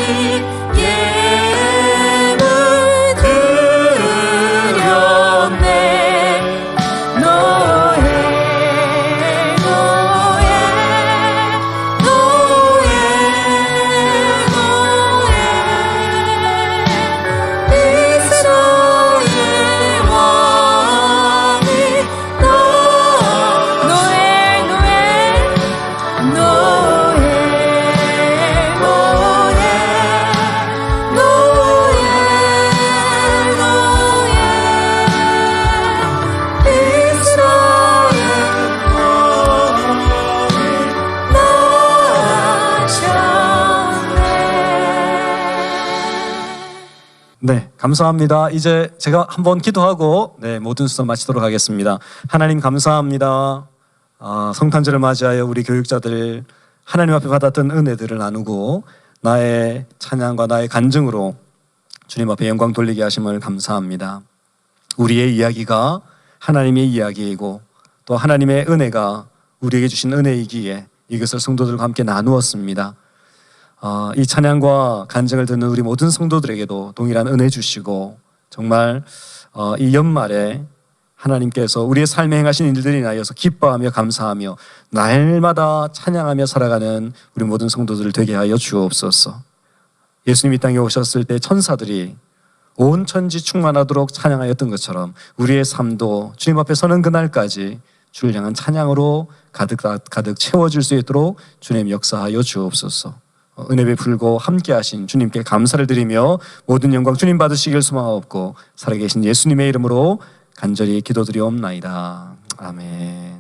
예물 드렸네. 노예 노예 노예 노예 이스라엘 왕이 나 노예 노예 노예 노예 노예 이스라엘 나셨네. 네, 감사합니다. 이제 제가 한번 기도하고 모든 수업 마치도록 하겠습니다. 하나님 감사합니다. 성탄절을 맞이하여 우리 교육자들 하나님 앞에 받았던 은혜들을 나누고 나의 찬양과 나의 간증으로 주님 앞에 영광 돌리게 하심을 감사합니다. 우리의 이야기가 하나님의 이야기이고 또 하나님의 은혜가 우리에게 주신 은혜이기에 이것을 성도들과 함께 나누었습니다. 이 찬양과 간증을 듣는 우리 모든 성도들에게도 동일한 은혜 주시고 정말 이 연말에 하나님께서 우리의 삶에 행하신 일들이 인하여서 기뻐하며 감사하며 날마다 찬양하며 살아가는 우리 모든 성도들을 되게 하여 주옵소서. 예수님이 이 땅에 오셨을 때 천사들이 온 천지 충만하도록 찬양하였던 것처럼 우리의 삶도 주님 앞에 서는 그날까지 주를 향한 찬양으로 가득 채워질 수 있도록 주님 역사하여 주옵소서. 은혜 베풀고 함께 하신 주님께 감사를 드리며 모든 영광 주님 받으시길 소망하옵고 살아계신 예수님의 이름으로 간절히 기도드리옵나이다. 아멘.